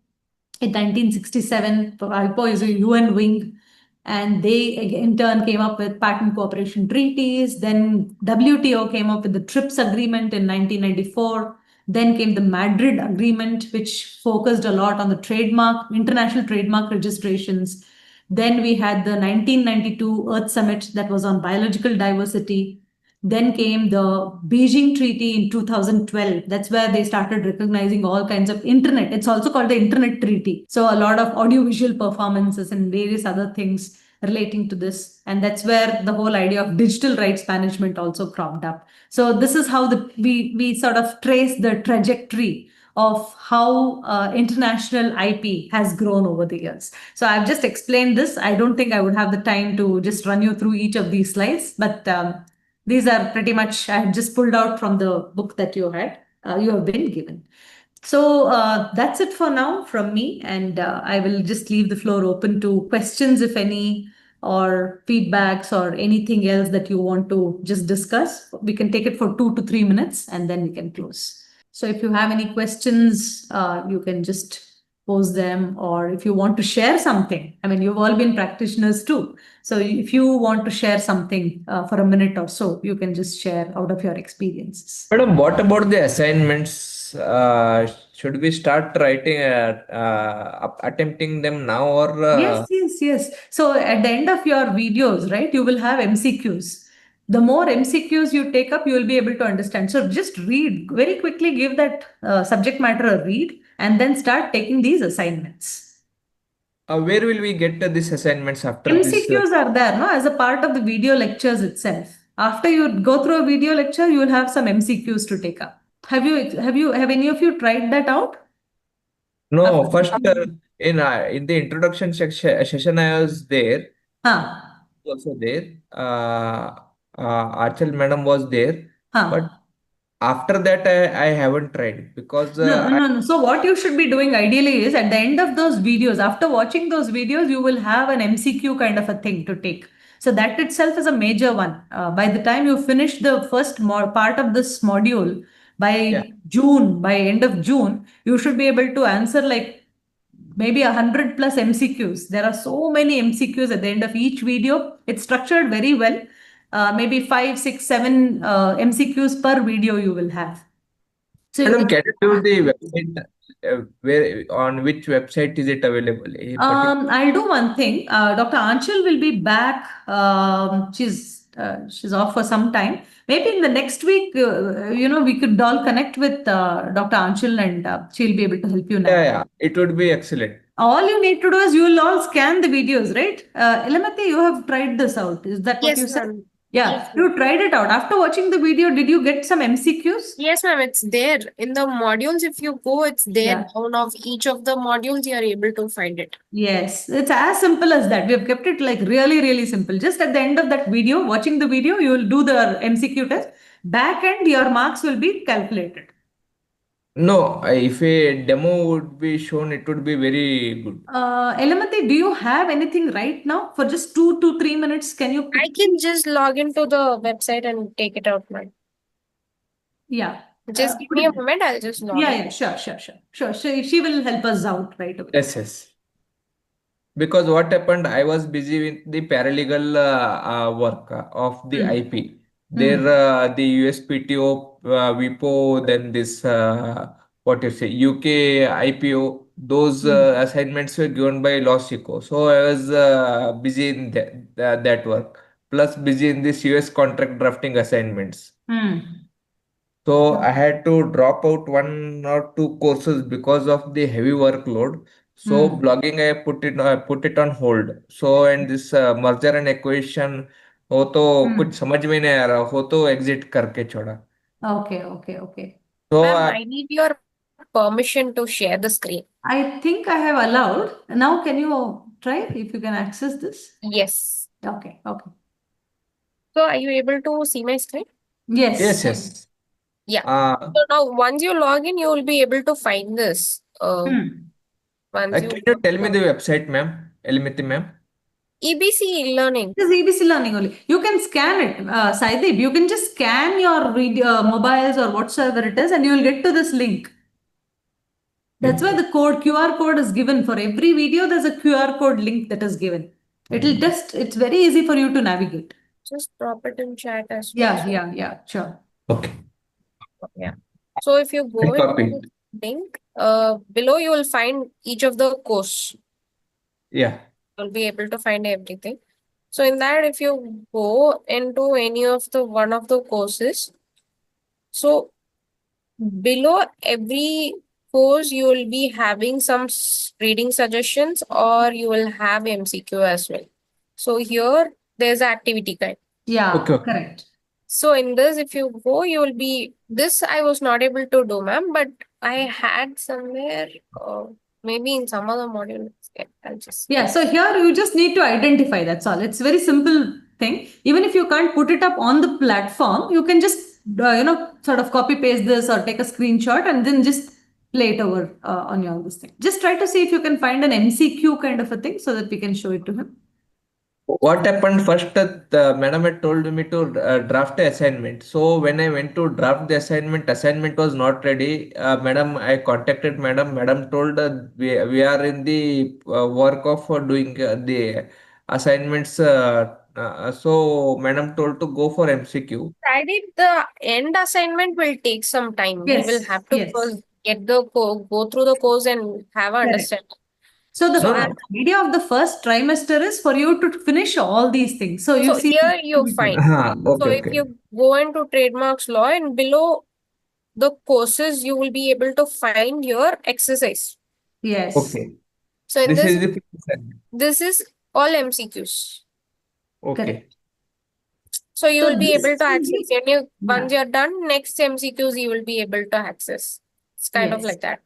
in 1967. WIPO is a UN wing, and they in turn came up with patent cooperation treaties. Then WTO came up with the TRIPS agreement in 1994. Then came the Madrid Agreement, which focused a lot on the international trademark registrations. Then we had the 1992 Earth Summit that was on biological diversity. Then came the Beijing Treaty in 2012. That's where they started recognizing all kinds of internet. It's also called the Internet Treaty. So a lot of audiovisual performances and various other things relating to this. And that's where the whole idea of digital rights management also cropped up. So this is how we sort of trace the trajectory of how international IP has grown over the years. So I've just explained this. I don't think I would have the time to just run you through each of these slides, but these are pretty much, I have just pulled out from the book that you have been given. So that's it for now from me, and I will just leave the floor open to questions, if any, or feedbacks or anything else that you want to just discuss. We can take it for 2 to 3 minutes and then we can close. So if you have any questions, you can just pose them, or if you want to share something. I mean, you've all been practitioners too. So if you want to share something for a minute or so, you can just share out of your experiences. Madam, what about the assignments? Should we start writing, attempting them now, or Yes. So at the end of your videos, right, you will have MCQs. The more MCQs you take up, you will be able to understand. So just read very quickly, give that subject matter a read, and then start taking these assignments. where will we get these assignments after this? MCQs are there, no, as a part of the video lectures itself. After you go through a video lecture, you will have some MCQs to take up. Have any of you tried that out? No, first in the introduction session I was there. Huh. Also there. Archal madam was there, but after that I haven't tried because No. So what you should be doing ideally is at the end of those videos, after watching those videos, you will have an MCQ kind of a thing to take. So that itself is a major one. By the time you finish the first part of this module by June, by end of June, you should be able to answer like maybe 100 plus MCQs. There are so many MCQs at the end of each video. It's structured very well. Maybe 5, 6, 7 MCQs per video you will have. So Madam, can you do the website? Where on which website is it available? I'll do one thing. Dr. Anchal will be back. She's off for some time. Maybe in the next week, we could all connect with Dr. Anchal, and she'll be able to help you now. Yeah, it would be excellent. All you need to do is you will all scan the videos, right? Elamati, you have tried this out. Is that what you said? Ma'am. Yeah, Yes, you tried it out. After watching the video, did you get some MCQs? Yes, ma'am, it's there in the modules. If you go, it's there. Yeah. Out of each of the modules, you are able to find it. Yes, it's as simple as that. We have kept it like really, really simple. Just at the end of that video, watching the video, you will do the MCQ test. Back end, your marks will be calculated. No, if a demo would be shown, it would be very good. Elamati, do you have anything right now for just 2 to 3 minutes? Can you? I can just log into the website and take it out, ma'am. Yeah. Just give me a moment. I'll just log in. Yeah, sure. She will help us out right away. Yes. Because what happened, I was busy with the paralegal work of the IP. There, the USPTO, WIPO, then this, UK IPO, those assignments were given by Law Chico. So I was busy in that work. plus busy in this US contract drafting assignments. Hmm. So I had to drop out 1 or 2 courses because of the heavy workload. So Hmm. blogging I put it on hold. So and this merger and acquisition वो तो कुछ समझ में नहीं आ रहा हो तो exit करके छोड़ा. Okay, okay, okay. So Ma'am, I need your permission to share the screen. I think I have allowed. Now, can you try if you can access this? Yes. Okay, okay. So are you able to see my screen? Yes. yes. Yeah. Uh, So now once you log in, you will be able to find this. Once you can you tell me the website, ma'am? Elimiti, ma'am? EBC learning. This is ABC learning only. You can scan it, Saidip. You can just scan your mobiles or whatsoever it is, and you will get to this link. That's why the QR code is given for every video. There's a QR code link that is given. It's very easy for you to navigate. Just drop it in chat as well. Yeah, sure. Okay. Yeah. So if you go I copy into it. the link, below you will find each of the course. Yeah. You'll be able to find everything. So in that, if you go into any of the one of the courses, so below every course you will be having some reading suggestions or you will have MCQ as well. So here there's an activity guide. Yeah, Okay. correct. So in this, if you go, you will be this I was not able to do, ma'am, but I had somewhere maybe in some other module. Yeah, I'll just Yeah, so here you just need to identify, that's all. It's very simple thing. Even if you can't put it up on the platform, you can just, sort of copy paste this or take a screenshot and then just play it over on your this thing. Just try to see if you can find an MCQ kind of a thing so that we can show it to him. What happened first, the madam had told me to draft the assignment. So when I went to draft the assignment was not ready. Madam, I contacted madam. Madam told we are in the work of doing the assignments. So madam told to go for MCQ. I did the end assignment will take some time. We will Yes, have to yes. first get the go through the course and have a Correct. understanding. So the No, first idea of the first trimester is for you to finish all these things. So you So see. here you find. So okay, if you go into trademarks law and below the courses, you will be able to find your exercise. Yes. Okay. So in This this, is the first assignment. this is all MCQs. Okay. Correct. So you So will be this able to will access. be- When you Yeah. once you're done, next MCQs you will be able to access. It's kind of Yes. like that.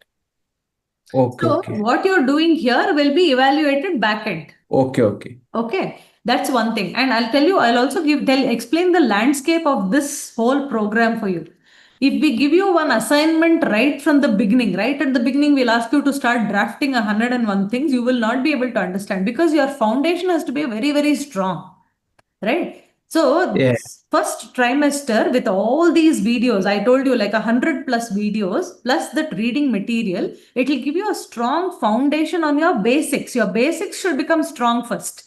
Okay. So Okay. what you're doing here will be evaluated back end. Okay. Okay. Okay, that's one thing. And I'll tell you, I'll also explain the landscape of this whole program for you. If we give you one assignment right from the beginning, right at the beginning, we'll ask you to start drafting 101 things, you will not be able to understand because your foundation has to be very, very strong, right? So Yeah. this first trimester with all these videos, I told you like 100+ videos plus that reading material, it will give you a strong foundation on your basics. Your basics should become strong first.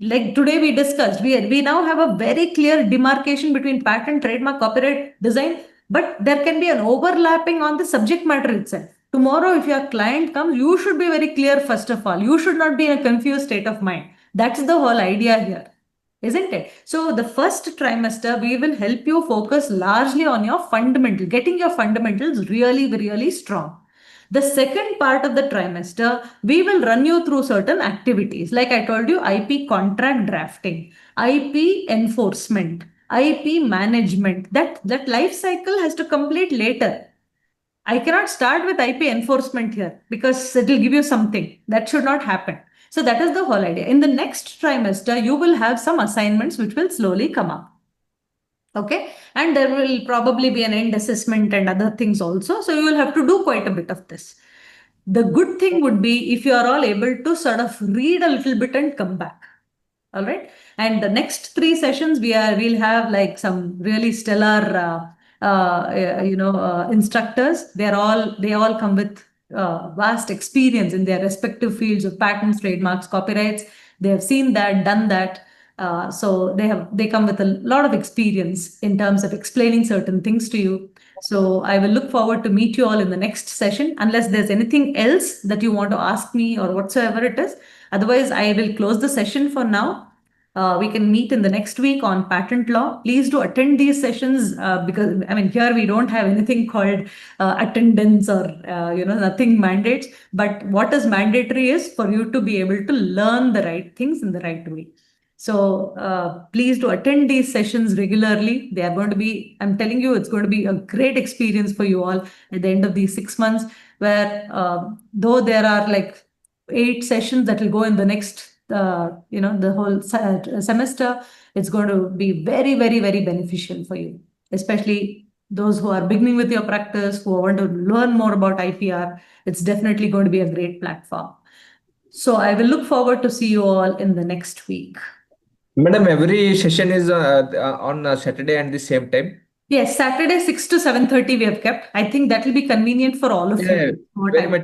Like today we discussed, we now have a very clear demarcation between patent, trademark, copyright, design, but there can be an overlapping on the subject matter itself. Tomorrow, if your client comes, you should be very clear first of all. You should not be in a confused state of mind. That's the whole idea here, isn't it? So the first trimester, we will help you focus largely on your fundamental, getting your fundamentals really, really strong. The second part of the trimester, we will run you through certain activities. Like I told you, IP contract drafting, IP enforcement, IP management. That life cycle has to complete later. I cannot start with IP enforcement here because it will give you something. That should not happen. So that is the whole idea. In the next trimester, you will have some assignments which will slowly come up. Okay, and there will probably be an end assessment and other things also. So you will have to do quite a bit of this. The good thing would be if you are all able to sort of read a little bit and come back. All right. And the next 3 sessions, we'll have like some really stellar, instructors. They all come with vast experience in their respective fields of patents, trademarks, copyrights. They have seen that, done that. So they come with a lot of experience in terms of explaining certain things to you. So I will look forward to meet you all in the next session, unless there's anything else that you want to ask me or whatsoever it is. Otherwise, I will close the session for now. we can meet in the next week on patent law. Please do attend these sessions because, I mean, here we don't have anything called attendance or, nothing mandates. But what is mandatory is for you to be able to learn the right things in the right way. So please do attend these sessions regularly. They are going to be, I'm telling you, it's going to be a great experience for you all at the end of these 6 months, where though there are like 8 sessions that will go in the next, the whole semester, it's going to be very, very, very beneficial for you, especially those who are beginning with your practice, who want to learn more about IPR. It's definitely going to be a great platform. So I will look forward to see you all in the next week. Madam, every session is on Saturday and the same time. Yes, Saturday 6 to 7:30 we have kept. I think that will be convenient for all of Yeah, you. very much.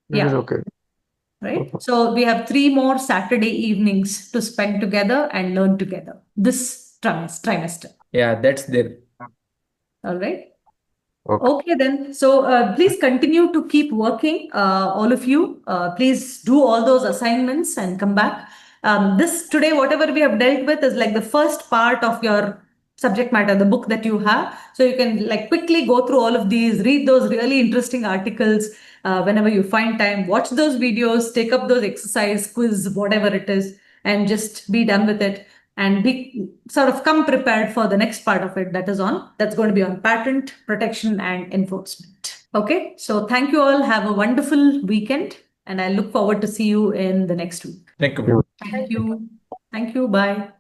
This is okay. Right. So we have 3 more Saturday evenings to spend together and learn together this trimester. Yeah, that's there. All right. Okay. Okay, then. So please continue to keep working, all of you. Please do all those assignments and come back. This today, whatever we have dealt with is like the first part of your subject matter, the book that you have. So you can like quickly go through all of these, read those really interesting articles whenever you find time, watch those videos, take up those exercise, quiz, whatever it is, and just be done with it. And be sort of come prepared for the next part of it that's going to be on patent protection and enforcement. Okay, so thank you all. Have a wonderful weekend, and I look forward to see you in the next week. Thank you. Thank you. Thank you. Bye.